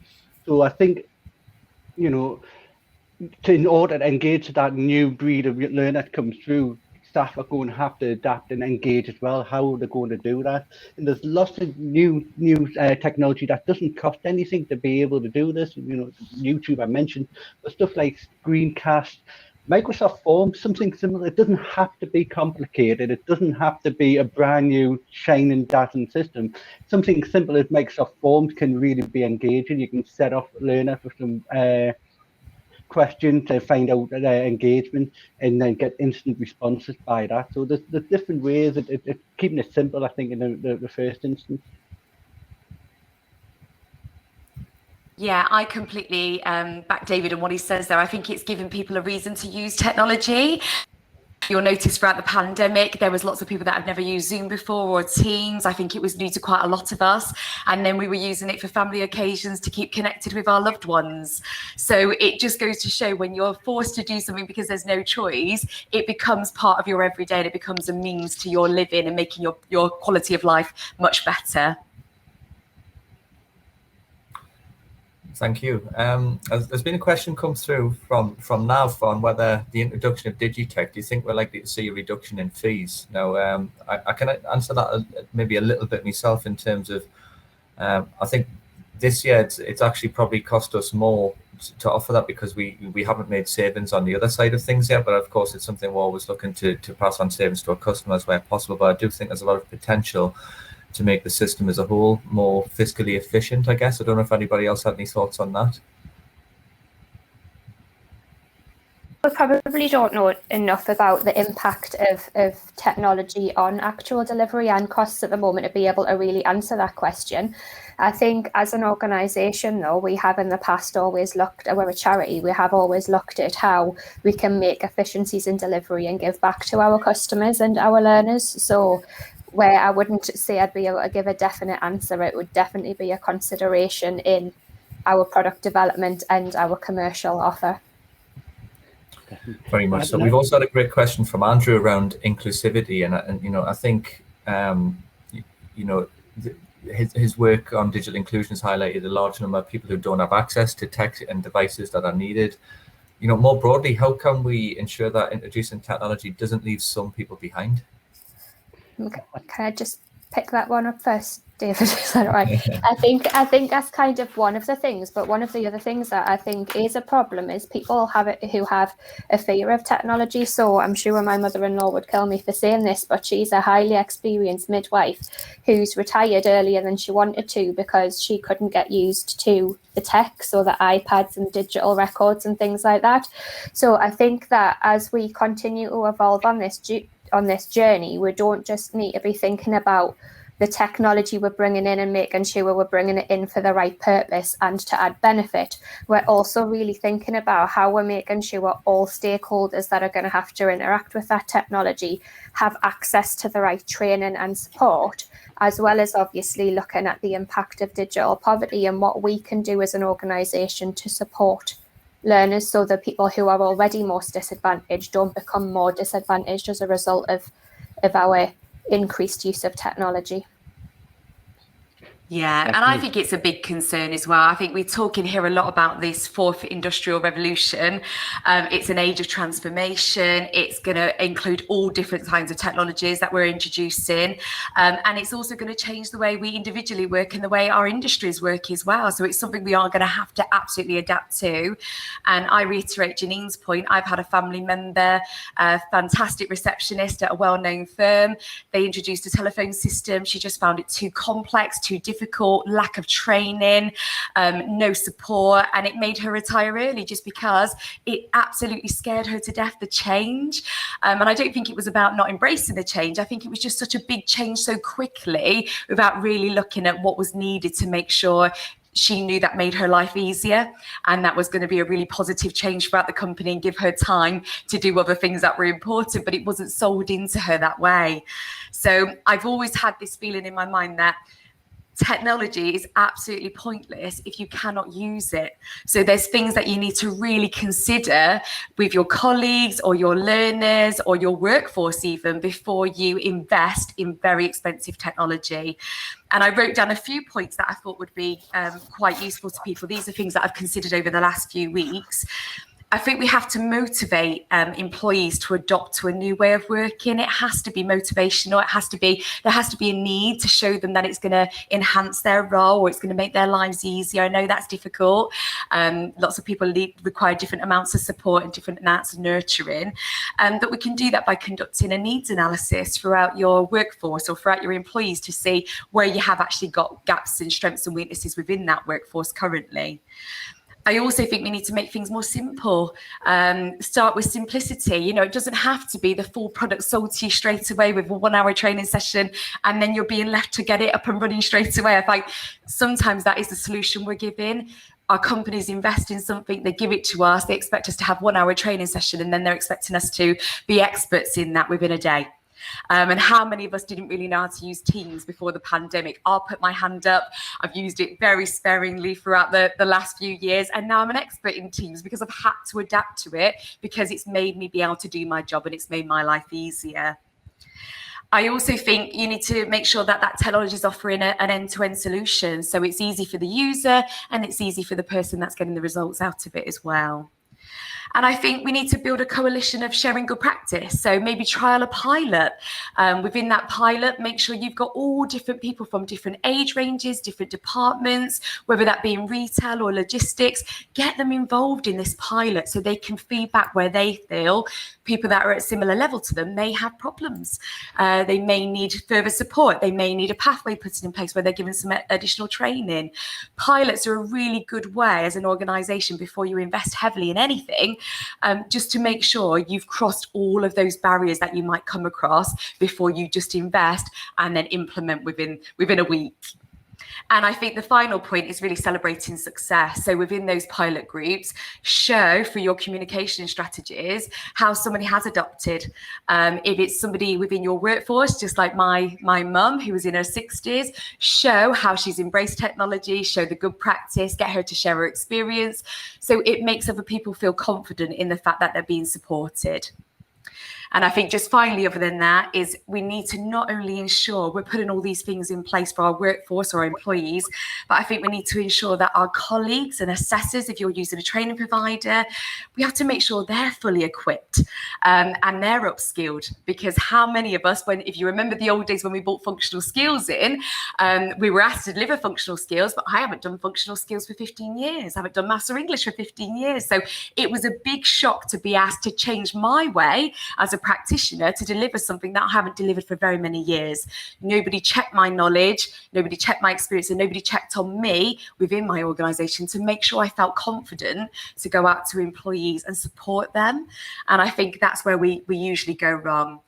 So I think, you know, in order to engage that new breed of learner that comes through, staff are going to have to adapt and engage as well. How they're going to do that, and there's lots of new technology that doesn't cost anything to be able to do this. You know, YouTube I mentioned, but stuff like screencast, Microsoft Forms, something similar. It doesn't have to be complicated. It doesn't have to be a brand new shining dazzling system. Something simple as Microsoft Forms can really be engaging. You can set off learner for some question to find out their engagement and then get instant responses by that. So there's different ways. It's keeping it simple, I think, in the first instance. Yeah, I completely back David and what he says there. I think it's given people a reason to use technology. You'll notice throughout the pandemic, there was lots of people that have never used Zoom before or Teams. I think it was new to quite a lot of us. And then we were using it for family occasions to keep connected with our loved ones. So it just goes to show when you're forced to do something because there's no choice, it becomes part of your everyday and it becomes a means to your living and making your quality of life much better. Thank you. There's been a question come through from Nav on whether the introduction of DigiTech, do you think we're likely to see a reduction in fees? Now, I can answer that maybe a little bit myself in terms of, I think this year it's actually probably cost us more to offer that because we haven't made savings on the other side of things yet. But of course, it's something we're always looking to pass on savings to our customers where possible. But I do think there's a lot of potential to make the system as a whole more fiscally efficient, I guess. I don't know if anybody else had any thoughts on that. We probably don't know enough about the impact of technology on actual delivery and costs at the moment to be able to really answer that question. I think as an organisation, though, we have in the past always looked, we're a charity, we have always looked at how we can make efficiencies in delivery and give back to our customers and our learners. So where I wouldn't say I'd be able to give a definite answer, it would definitely be a consideration in our product development and our commercial offer. Very much so. We've also had a great question from Andrew around inclusivity, and you know, I think you know, his work on digital inclusion has highlighted a large number of people who don't have access to tech and devices that are needed. You know, more broadly, how can we ensure that introducing technology doesn't leave some people behind? Can I just pick that one up first, David? Is that right? I think that's kind of one of the things, but one of the other things that I think is a problem is people who have a fear of technology. So I'm sure my mother-in-law would kill me for saying this, but she's a highly experienced midwife who's retired earlier than she wanted to because she couldn't get used to the tech, so the iPads and digital records and things like that. So I think that as we continue to evolve on this journey, we don't just need to be thinking about the technology we're bringing in and making sure we're bringing it in for the right purpose and to add benefit. We're also really thinking about how we're making sure all stakeholders that are going to have to interact with that technology have access to the right training and support, as well as obviously looking at the impact of digital poverty and what we can do as an organisation to support learners so that people who are already most disadvantaged don't become more disadvantaged as a result of our increased use of technology. Yeah, and I think it's a big concern as well. I think we're talking here a lot about this fourth industrial revolution. It's an age of transformation. It's going to include all different kinds of technologies that we're introducing. And it's also going to change the way we individually work and the way our industries work as well. So it's something we are going to have to absolutely adapt to. And I reiterate Janine's point. I've had a family member, a fantastic receptionist at a well-known firm. They introduced a telephone system. She just found it too complex, too difficult, lack of training, no support, and it made her retire early just because it absolutely scared her to death, the change. And I don't think it was about not embracing the change. I think it was just such a big change so quickly without really looking at what was needed to make sure she knew that made her life easier, and that was going to be a really positive change throughout the company and give her time to do other things that were important, but it wasn't sold into her that way. So I've always had this feeling in my mind that technology is absolutely pointless if you cannot use it. So there's things that you need to really consider with your colleagues or your learners or your workforce even before you invest in very expensive technology. And I wrote down a few points that I thought would be quite useful to people. These are things that I've considered over the last few weeks. I think we have to motivate employees to adopt to a new way of working. It has to be motivational. There has to be a need to show them that it's going to enhance their role or it's going to make their lives easier. I know that's difficult. Lots of people require different amounts of support and different amounts of nurturing. But we can do that by conducting a needs analysis throughout your workforce or throughout your employees to see where you have actually got gaps and strengths and weaknesses within that workforce currently. I also think we need to make things more simple. Start with simplicity. You know, it doesn't have to be the full product sold to you straight away with a 1 hour training session and then you're being left to get it up and running straight away. I think sometimes that is the solution we're giving. Our companies invest in something, they give it to us, they expect us to have 1 hour training session and then they're expecting us to be experts in that within a day. And how many of us didn't really know how to use Teams before the pandemic? I'll put my hand up. I've used it very sparingly throughout the last few years. And now I'm an expert in Teams because I've had to adapt to it because it's made me be able to do my job and it's made my life easier. I also think you need to make sure that that technology is offering an end-to-end solution. So it's easy for the user and it's easy for the person that's getting the results out of it as well. And I think we need to build a coalition of sharing good practice. So maybe trial a pilot. Within that pilot, make sure you've got all different people from different age ranges, different departments, whether that be in retail or logistics. Get them involved in this pilot so they can feedback where they feel people that are at a similar level to them may have problems. They may need further support. They may need a pathway put in place where they're given some additional training. Pilots are a really good way as an organisation before you invest heavily in anything, just to make sure you've crossed all of those barriers that you might come across before you just invest and then implement within a week. And I think the final point is really celebrating success. So within those pilot groups, show for your communication strategies how somebody has adopted. If it's somebody within your workforce, just like my mum who was in her 60s, show how she's embraced technology, show the good practice, get her to share her experience. So it makes other people feel confident in the fact that they're being supported. And I think just finally, other than that, is we need to not only ensure we're putting all these things in place for our workforce or our employees, but I think we need to ensure that our colleagues and assessors, if you're using a training provider, we have to make sure they're fully equipped and they're upskilled. Because how many of us, if you remember the old days when we brought functional skills in, we were asked to deliver functional skills, but I haven't done functional skills for 15 years. I haven't done Maths or English for 15 years. So it was a big shock to be asked to change my way as a practitioner to deliver something that I haven't delivered for very many years. Nobody checked my knowledge, nobody checked my experience, and nobody checked on me within my organisation to make sure I felt confident to go out to employees and support them. And I think that's where we usually go wrong.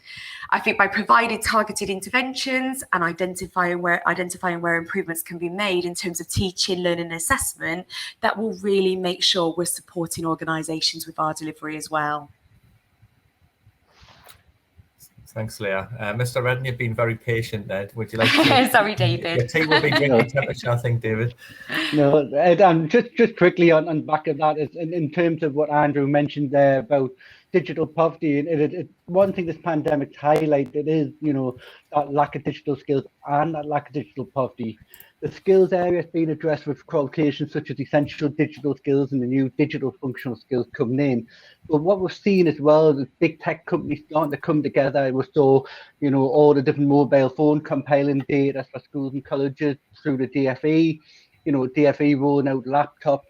I think by providing targeted interventions and identifying where improvements can be made in terms of teaching, learning and assessment, that will really make sure we're supporting organisations with our delivery as well. Thanks, Leah. Mr. Redden, you've been very patient there. Would you like to? Sorry, David. Your tea will be drinking temperature, I think, David. No, just quickly on back of that, is in terms of what Andrew mentioned there about digital poverty, and one thing this pandemic's highlighted is, that lack of digital skills and that lack of digital poverty. The skills area has been addressed with qualifications such as essential digital skills and the new digital functional skills coming in. But what we've seen as well is big tech companies starting to come together. We saw, all the different mobile phone compiling data for schools and colleges through the DFE, DFE rolling out laptops.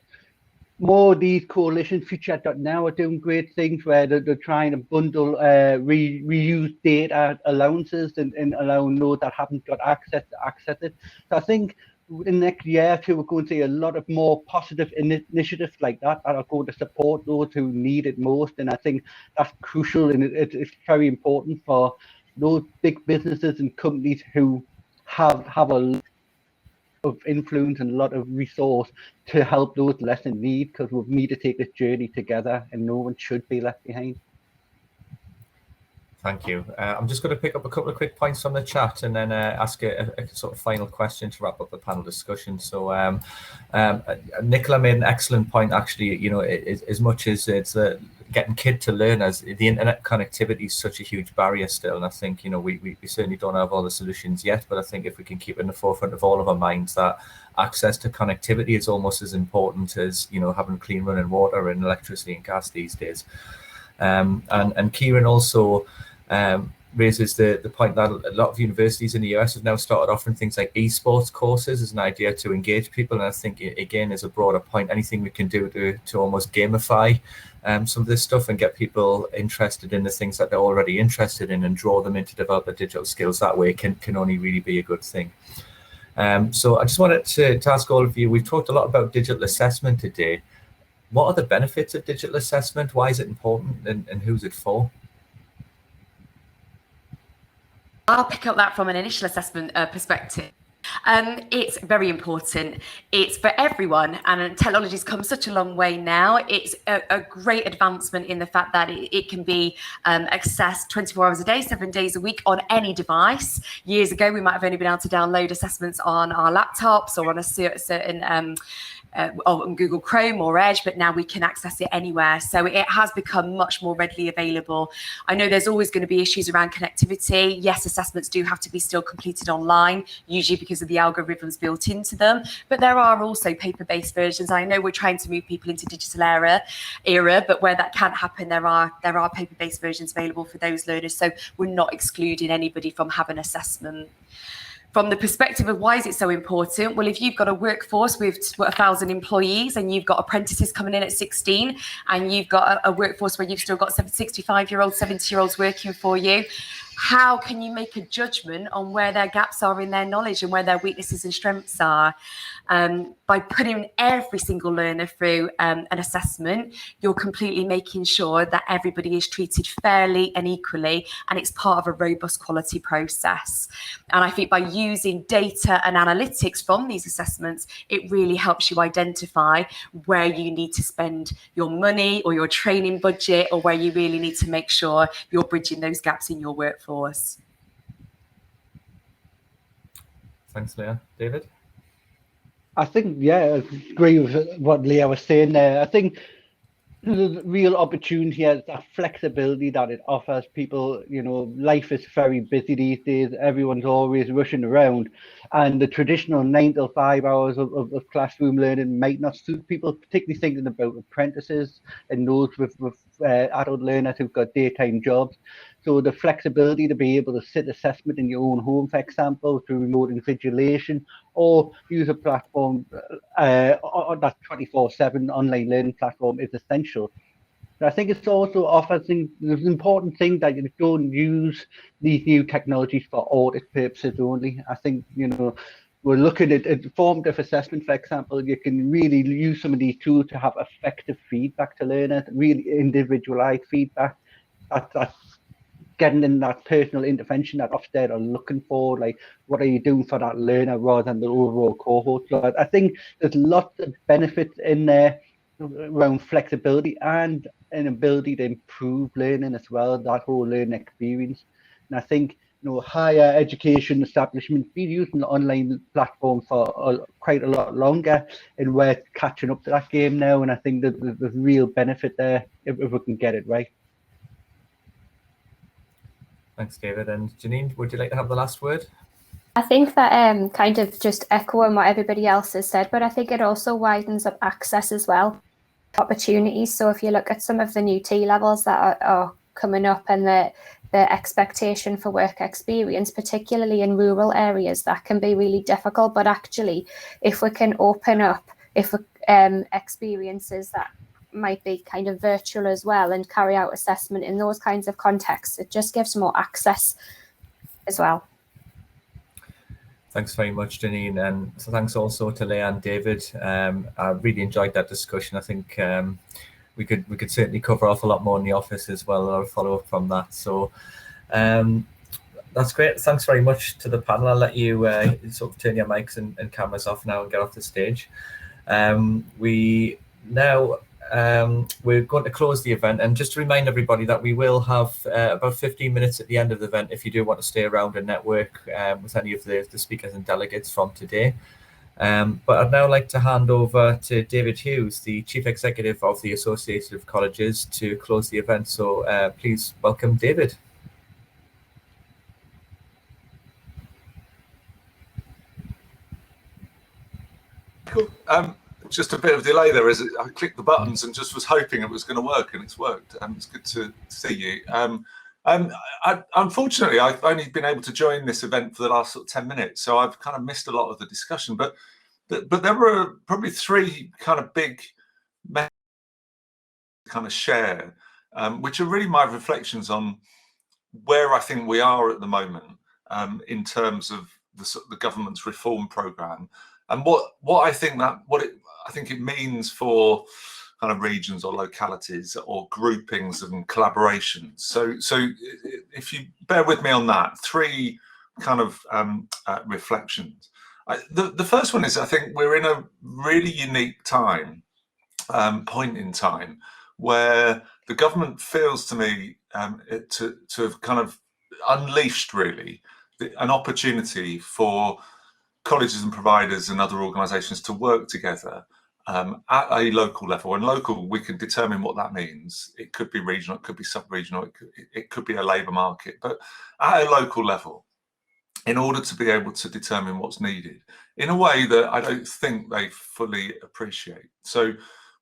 More of these coalitions, Future.now, are doing great things where they're trying to bundle reuse data allowances and allowing those that haven't got access to access it. So I think in the next year or two, we're going to see a lot of more positive initiatives like that are going to support those who need it most. And I think that's crucial, and it's very important for those big businesses and companies who have a lot of influence and a lot of resource to help those less in need, because we need to take this journey together and no one should be left behind. Thank you. I'm just going to pick up a couple of quick points from the chat and then ask a sort of final question to wrap up the panel discussion. So Nicola made an excellent point, actually. As much as it's getting kid to learners, the internet connectivity is such a huge barrier still. And I think, we certainly don't have all the solutions yet, but I think if we can keep it in the forefront of all of our minds that access to connectivity is almost as important as, having clean running water and electricity and gas these days. And Kieran also raises the point that a lot of universities in the US have now started offering things like esports courses as an idea to engage people. And I think, again, is a broader point, anything we can do to almost gamify some of this stuff and get people interested in the things that they're already interested in and draw them in to develop their digital skills that way can only really be a good thing. So I just wanted to ask all of you, we've talked a lot about digital assessment today. What are the benefits of digital assessment? Why is it important, and who's it for? I'll pick up that from an initial assessment perspective. It's very important. It's for everyone, and technology's come such a long way now. It's a great advancement in the fact that it can be accessed 24 hours a day, 7 days a week on any device. Years ago, we might have only been able to download assessments on our laptops or on a certain on Google Chrome or Edge, but now we can access it anywhere. So it has become much more readily available. I know there's always going to be issues around connectivity. Yes, assessments do have to be still completed online, usually because of the algorithms built into them, but there are also paper-based versions. I know we're trying to move people into digital era, but where that can't happen, there are paper-based versions available for those learners. So we're not excluding anybody from having assessment. From the perspective of why is it so important? Well, if you've got a workforce with 1,000 employees and you've got apprentices coming in at 16 and you've got a workforce where you've still got 65-year-olds, 70-year-olds working for you, how can you make a judgment on where their gaps are in their knowledge and where their weaknesses and strengths are? By putting every single learner through an assessment, you're completely making sure that everybody is treated fairly and equally, and it's part of a robust quality process. And I think by using data and analytics from these assessments, it really helps you identify where you need to spend your money or your training budget, or where you really need to make sure you're bridging those gaps in your workforce. Thanks, Leah. David? I think, I agree with what Leah was saying there. I think the real opportunity here is that flexibility that it offers people. You know, life is very busy these days. Everyone's always rushing around, and the traditional 9 to 5 hours of classroom learning might not suit people, particularly thinking about apprentices and those with adult learners who've got daytime jobs. So the flexibility to be able to sit assessment in your own home, for example, through remote invigilation, or use a platform or that 24/7 online learning platform is essential. But I think it also offers the important thing that you don't use these new technologies for audit purposes only. I think, you know, we're looking at formative assessment, for example. You can really use some of these tools to have effective feedback to learners, really individualized feedback. That's getting in that personal intervention that Ofsted are looking for, like what are you doing for that learner rather than the overall cohort. So I think there's lots of benefits in there around flexibility and an ability to improve learning as well, that whole learning experience. And I think, you know, higher education establishments been using the online platform for quite a lot longer, and we're catching up to that game now. And I think that there's real benefit there if we can get it right. Thanks, David. And Janine, would you like to have the last word? I think that kind of just echoing what everybody else has said, but I think it also widens up access as well, opportunities. So if you look at some of the new T levels that are coming up, and the expectation for work experience, particularly in rural areas, that can be really difficult. But actually, if we can open up experiences that might be kind of virtual as well, and carry out assessment in those kinds of contexts, it just gives more access as well. Thanks very much, Janine, and so thanks also to Leah and David. I really enjoyed that discussion. I think we could certainly cover off a lot more in the office as well, or follow up from that. So that's great. Thanks very much to the panel. I'll let you sort of turn your mics and cameras off now and get off the stage. We're going to close the event, and just to remind everybody that we will have about 15 minutes at the end of the event if you do want to stay around and network with any of the speakers and delegates from today. But I'd now like to hand over to David Hughes, the Chief Executive of the Association of Colleges, to close the event. So please welcome David. Cool. Just a bit of delay there as I clicked the buttons and just was hoping it was going to work, and it's worked. It's good to see you. Unfortunately, I've only been able to join this event for the last sort of 10 minutes, so I've kind of missed a lot of the discussion. But there were probably three kind of big messages to kind of share, which are really my reflections on where I think we are at the moment in terms of the government's reform programme, and what I think it means for kind of regions or localities or groupings and collaborations. So if you bear with me on that, three kind of reflections. The first one is, I think we're in a really unique point in time, where the government feels to me to have kind of unleashed really an opportunity for colleges and providers and other organisations to work together at a local level. And local, we can determine what that means. It could be regional, it could be sub-regional, it could be a labour market, but at a local level, in order to be able to determine what's needed in a way that I don't think they fully appreciate. So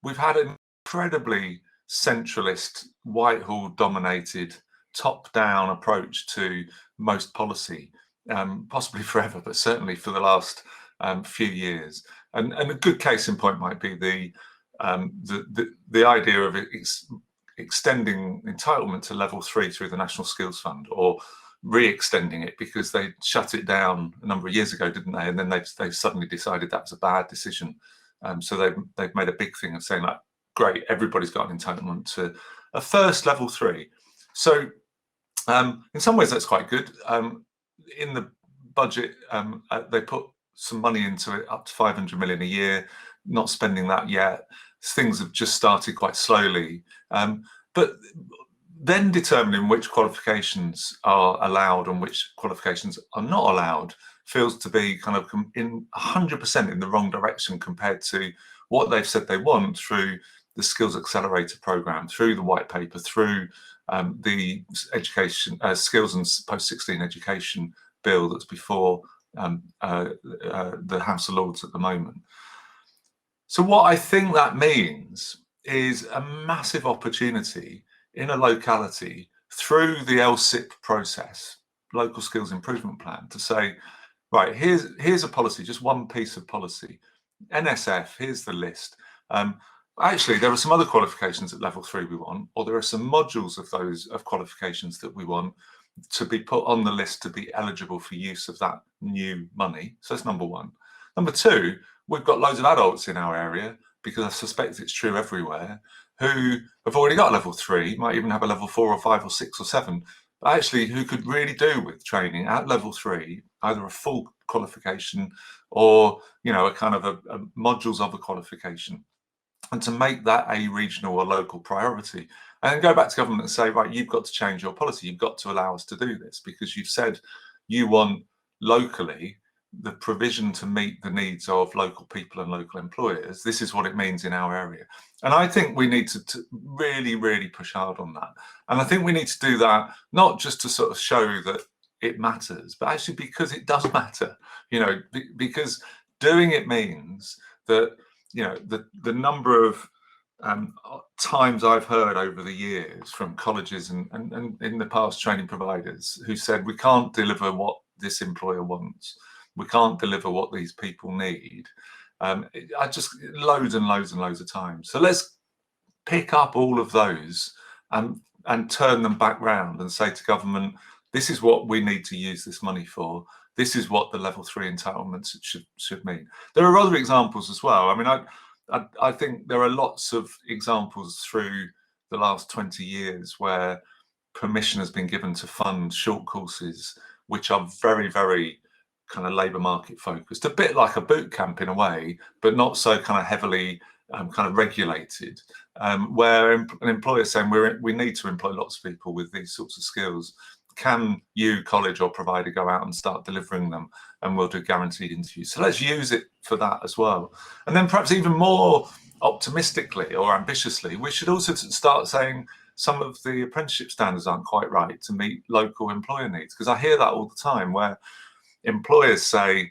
we've had an incredibly centralist, Whitehall-dominated, top-down approach to most policy, possibly forever, but certainly for the last few years. And a good case in point might be the idea of extending entitlement to level 3 through the National Skills Fund, or re-extending it, because they shut it down a number of years ago, didn't they? And then they've suddenly decided that was a bad decision. So they've made a big thing of saying, like, great, everybody's got an entitlement to a first level 3. So in some ways that's quite good. In the budget, they put some money into it, up to 500 million a year, not spending that yet. Things have just started quite slowly. But then determining which qualifications are allowed and which qualifications are not allowed feels to be kind of in 100% in the wrong direction compared to what they've said they want through the Skills Accelerator programme, through the white paper, through the education skills and post-16 education bill that's before the House of Lords at the moment. So what I think that means is a massive opportunity in a locality through the LSIP process, local skills improvement plan, to say, right, here's a policy, just one piece of policy. NSF, here's the list. Actually, there are some other qualifications at level 3 we want, or there are some modules of those qualifications that we want to be put on the list to be eligible for use of that new money. So that's number one. Number two, we've got loads of adults in our area, because I suspect it's true everywhere, who have already got level 3, might even have a level 4 or 5 or 6 or 7, but actually who could really do with training at level 3, either a full qualification or, you know, a kind of a modules of a qualification, and to make that a regional or local priority. And then go back to government and say, right, you've got to change your policy. You've got to allow us to do this, because you've said you want locally the provision to meet the needs of local people and local employers. This is what it means in our area. And I think we need to really, really push hard on that. And I think we need to do that, not just to sort of show that it matters, but actually because it does matter, you know, because doing it means that, you know, the number of times I've heard over the years from colleges and in the past training providers who said, we can't deliver what this employer wants. We can't deliver what these people need. I just loads and loads and loads of times. So let's pick up all of those and turn them back round and say to government, this is what we need to use this money for. This is what the level 3 entitlements should mean. There are other examples as well. I mean, I think there are lots of examples through the last 20 years where permission has been given to fund short courses, which are very, very kind of labour market focused, a bit like a boot camp in a way, but not so kind of heavily kind of regulated, where an employer is saying we need to employ lots of people with these sorts of skills. Can you, college or provider, go out and start delivering them, and we'll do guaranteed interviews? So let's use it for that as well. And then perhaps even more optimistically or ambitiously, we should also start saying some of the apprenticeship standards aren't quite right to meet local employer needs, because I hear that all the time, where employers say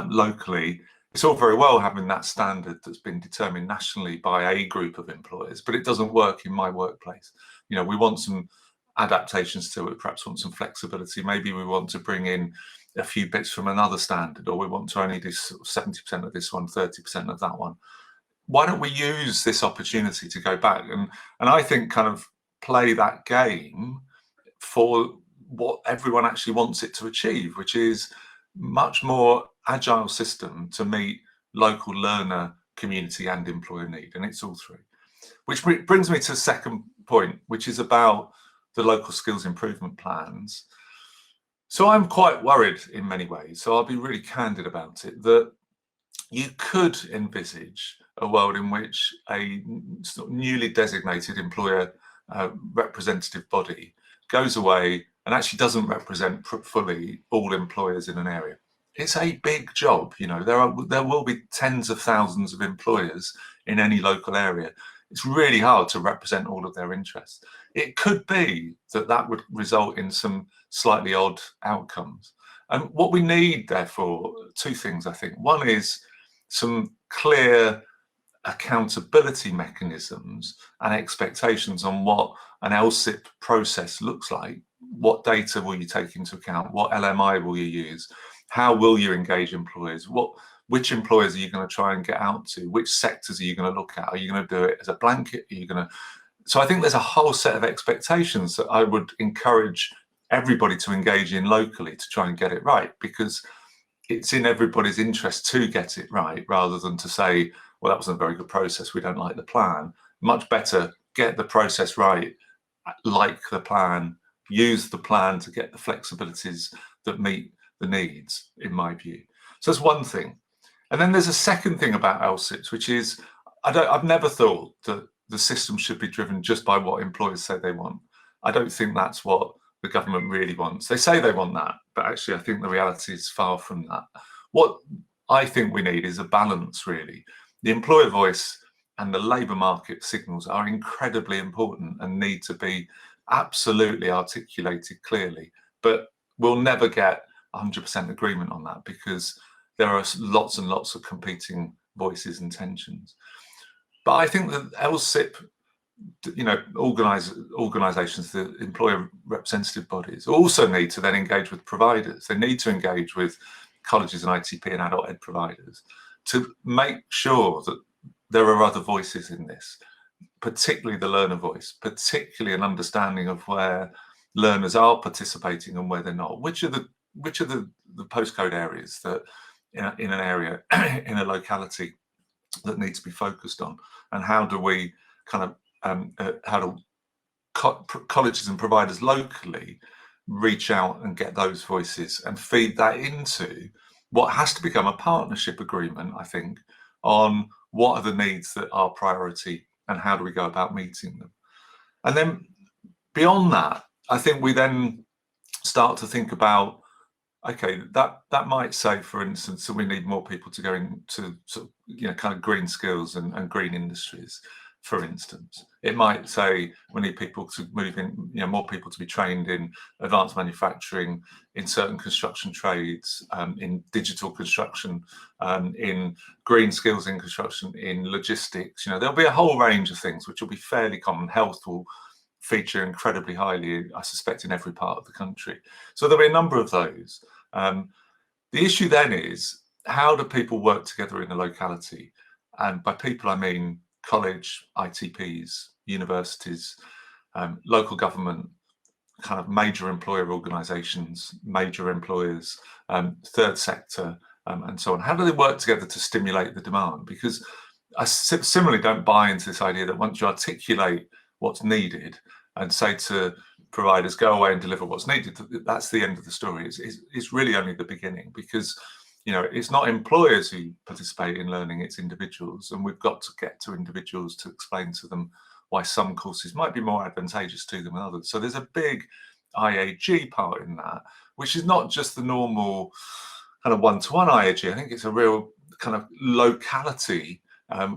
locally, it's all very well having that standard that's been determined nationally by a group of employers, but it doesn't work in my workplace. You know, we want some adaptations to it, perhaps want some flexibility. Maybe we want to bring in a few bits from another standard, or we want to only do 70% of this one, 30% of that one. Why don't we use this opportunity to go back and I think kind of play that game for what everyone actually wants it to achieve, which is much more agile system to meet local learner, community and employer need. And it's all three. Which brings me to the second point, which is about the local skills improvement plans. So I'm quite worried in many ways, so I'll be really candid about it, that you could envisage a world in which a sort of newly designated employer representative body goes away and actually doesn't represent fully all employers in an area. It's a big job, you know, there will be tens of thousands of employers in any local area. It's really hard to represent all of their interests. It could be that that would result in some slightly odd outcomes. And what we need, therefore, two things, I think. One is some clear accountability mechanisms and expectations on what an LSIP process looks like. What data will you take into account? What LMI will you use? How will you engage employers? Which employers are you going to try and get out to? Which sectors are you going to look at? Are you going to do it as a blanket? Are you going to? So I think there's a whole set of expectations that I would encourage everybody to engage in locally to try and get it right, because it's in everybody's interest to get it right, rather than to say, well, that wasn't a very good process, we don't like the plan. Much better get the process right, like the plan, use the plan to get the flexibilities that meet the needs, in my view. So that's one thing. And then there's a second thing about LSIPs, which is I've never thought that the system should be driven just by what employers say they want. I don't think that's what the government really wants. They say they want that, but actually I think the reality is far from that. What I think we need is a balance, really. The employer voice and the labour market signals are incredibly important and need to be absolutely articulated clearly. But we'll never get 100% agreement on that because there are lots and lots of competing voices and tensions. But I think that LSIP, organisations, the employer representative bodies, also need to then engage with providers. They need to engage with colleges and ITP and adult ed providers to make sure that there are other voices in this, particularly the learner voice, particularly an understanding of where learners are participating and where they're not. Which are the postcode areas that in an area, in a locality, that needs to be focused on, and how do we kind of how do colleges and providers locally reach out and get those voices and feed that into what has to become a partnership agreement, I think, on what are the needs that are priority and how do we go about meeting them. And then beyond that, I think we then start to think about, okay, that might say, for instance, that we need more people to go into sort of, kind of green skills and green industries, for instance. It might say we need people to move in, more people to be trained in advanced manufacturing, in certain construction trades, in digital construction, in green skills in construction, in logistics. There'll be a whole range of things which will be fairly common. Health will feature incredibly highly, I suspect, in every part of the country. So there'll be a number of those. The issue then is, how do people work together in a locality? And by people, I mean college, ITPs, universities, local government, kind of major employer organisations, major employers, third sector, and so on. How do they work together to stimulate the demand? Because I similarly don't buy into this idea that once you articulate what's needed and say to providers, go away and deliver what's needed, that's the end of the story. It's really only the beginning, because it's not employers who participate in learning, it's individuals, and we've got to get to individuals to explain to them why some courses might be more advantageous to them than others. So there's a big IAG part in that, which is not just the normal kind of one-to-one IAG. I think it's a real kind of locality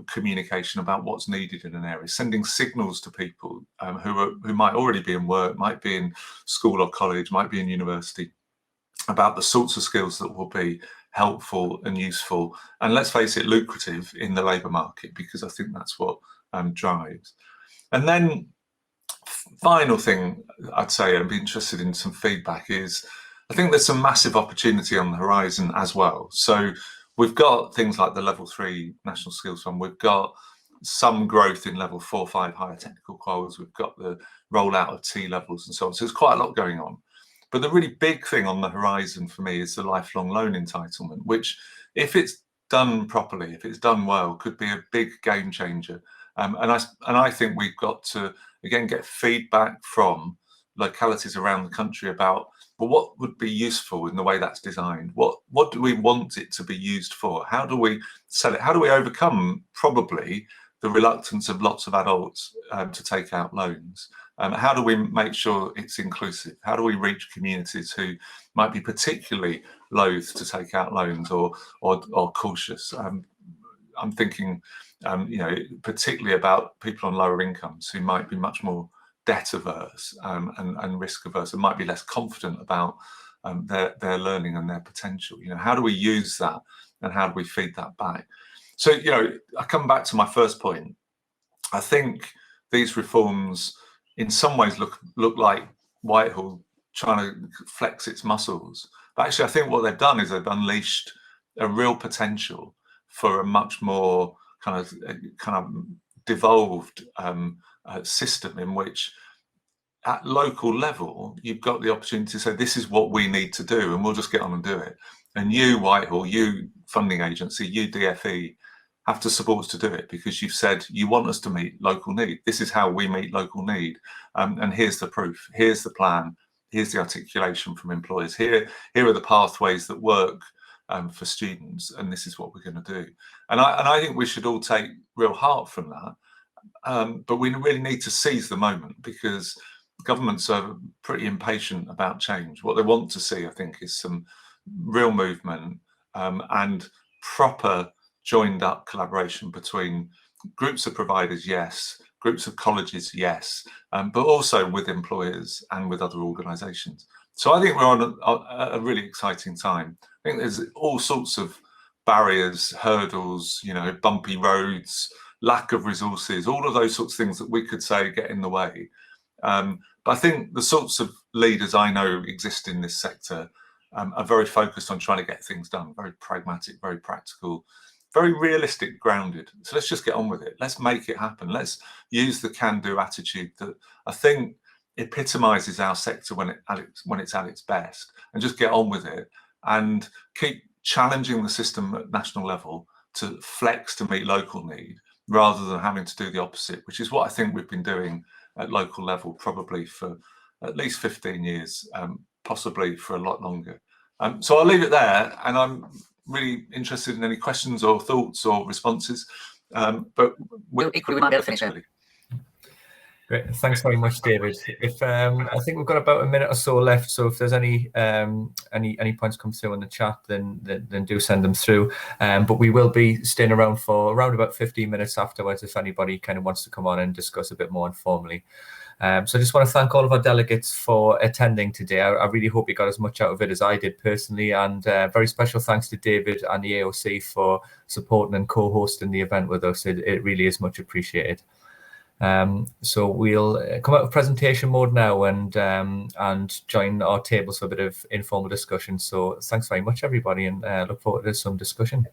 communication about what's needed in an area, sending signals to people who might already be in work, might be in school or college, might be in university, about the sorts of skills that will be helpful and useful, and let's face it, lucrative in the labour market, because I think that's what drives. And then final thing I'd say, I'd be interested in some feedback, is I think there's some massive opportunity on the horizon as well. So we've got things like the Level 3 National Skills Fund, we've got some growth in Level 4, 5 higher technical quals, we've got the rollout of T levels and so on. So there's quite a lot going on. But the really big thing on the horizon for me is the lifelong loan entitlement, which, if it's done properly, if it's done well, could be a big game changer. And I think we've got to, again, get feedback from localities around the country about, well, what would be useful in the way that's designed? What do we want it to be used for? How do we sell it? How do we overcome probably the reluctance of lots of adults to take out loans? How do we make sure it's inclusive? How do we reach communities who might be particularly loath to take out loans or cautious? I'm thinking, particularly about people on lower incomes who might be much more debt averse and risk averse, and might be less confident about their learning and their potential. How do we use that, and how do we feed that back? So, I come back to my first point. I think these reforms, in some ways, look like Whitehall trying to flex its muscles. But actually, I think what they've done is they've unleashed a real potential for a much more kind of devolved system, in which, at local level, you've got the opportunity to say, this is what we need to do, and we'll just get on and do it. And you, Whitehall, you funding agency, you DFE, have to support us to do it, because you've said you want us to meet local need. This is how we meet local need. And here's the proof. Here's the plan. Here's the articulation from employers. Here are the pathways that work for students, and this is what we're going to do. And I think we should all take real heart from that. But we really need to seize the moment, because governments are pretty impatient about change. What they want to see, I think, is some real movement and proper joined up collaboration between Groups of providers, yes. Groups of colleges, yes. But also with employers and with other organisations. So I think we're on a really exciting time. I think there's all sorts of barriers, hurdles, bumpy roads, lack of resources, all of those sorts of things that we could say get in the way. But I think the sorts of leaders I know exist in this sector are very focused on trying to get things done, very pragmatic, very practical, very realistic, grounded. So let's just get on with it. Let's make it happen. Let's use the can-do attitude that I think epitomises our sector when it's at its best, and just get on with it and keep challenging the system at national level to flex to meet local need, rather than having to do the opposite, which is what I think we've been doing at local level probably for at least 15 years, possibly for a lot longer. So I'll leave it there, and I'm really interested in any questions or thoughts or responses. But we'll equally might be able to finish early. Great, thanks very much, David. If I think we've got about a minute or so left, so if there's any points come through in the chat, then do send them through. But we will be staying around for around about 15 minutes afterwards if anybody kind of wants to come on and discuss a bit more informally. So I just want to thank all of our delegates for attending today. I really hope you got as much out of it as I did personally, and very special thanks to David and the AoC for supporting and co-hosting the event with us. It really is much appreciated. So we'll come out of presentation mode now and join our tables for a bit of informal discussion. So thanks very much, everybody, and look forward to some discussion.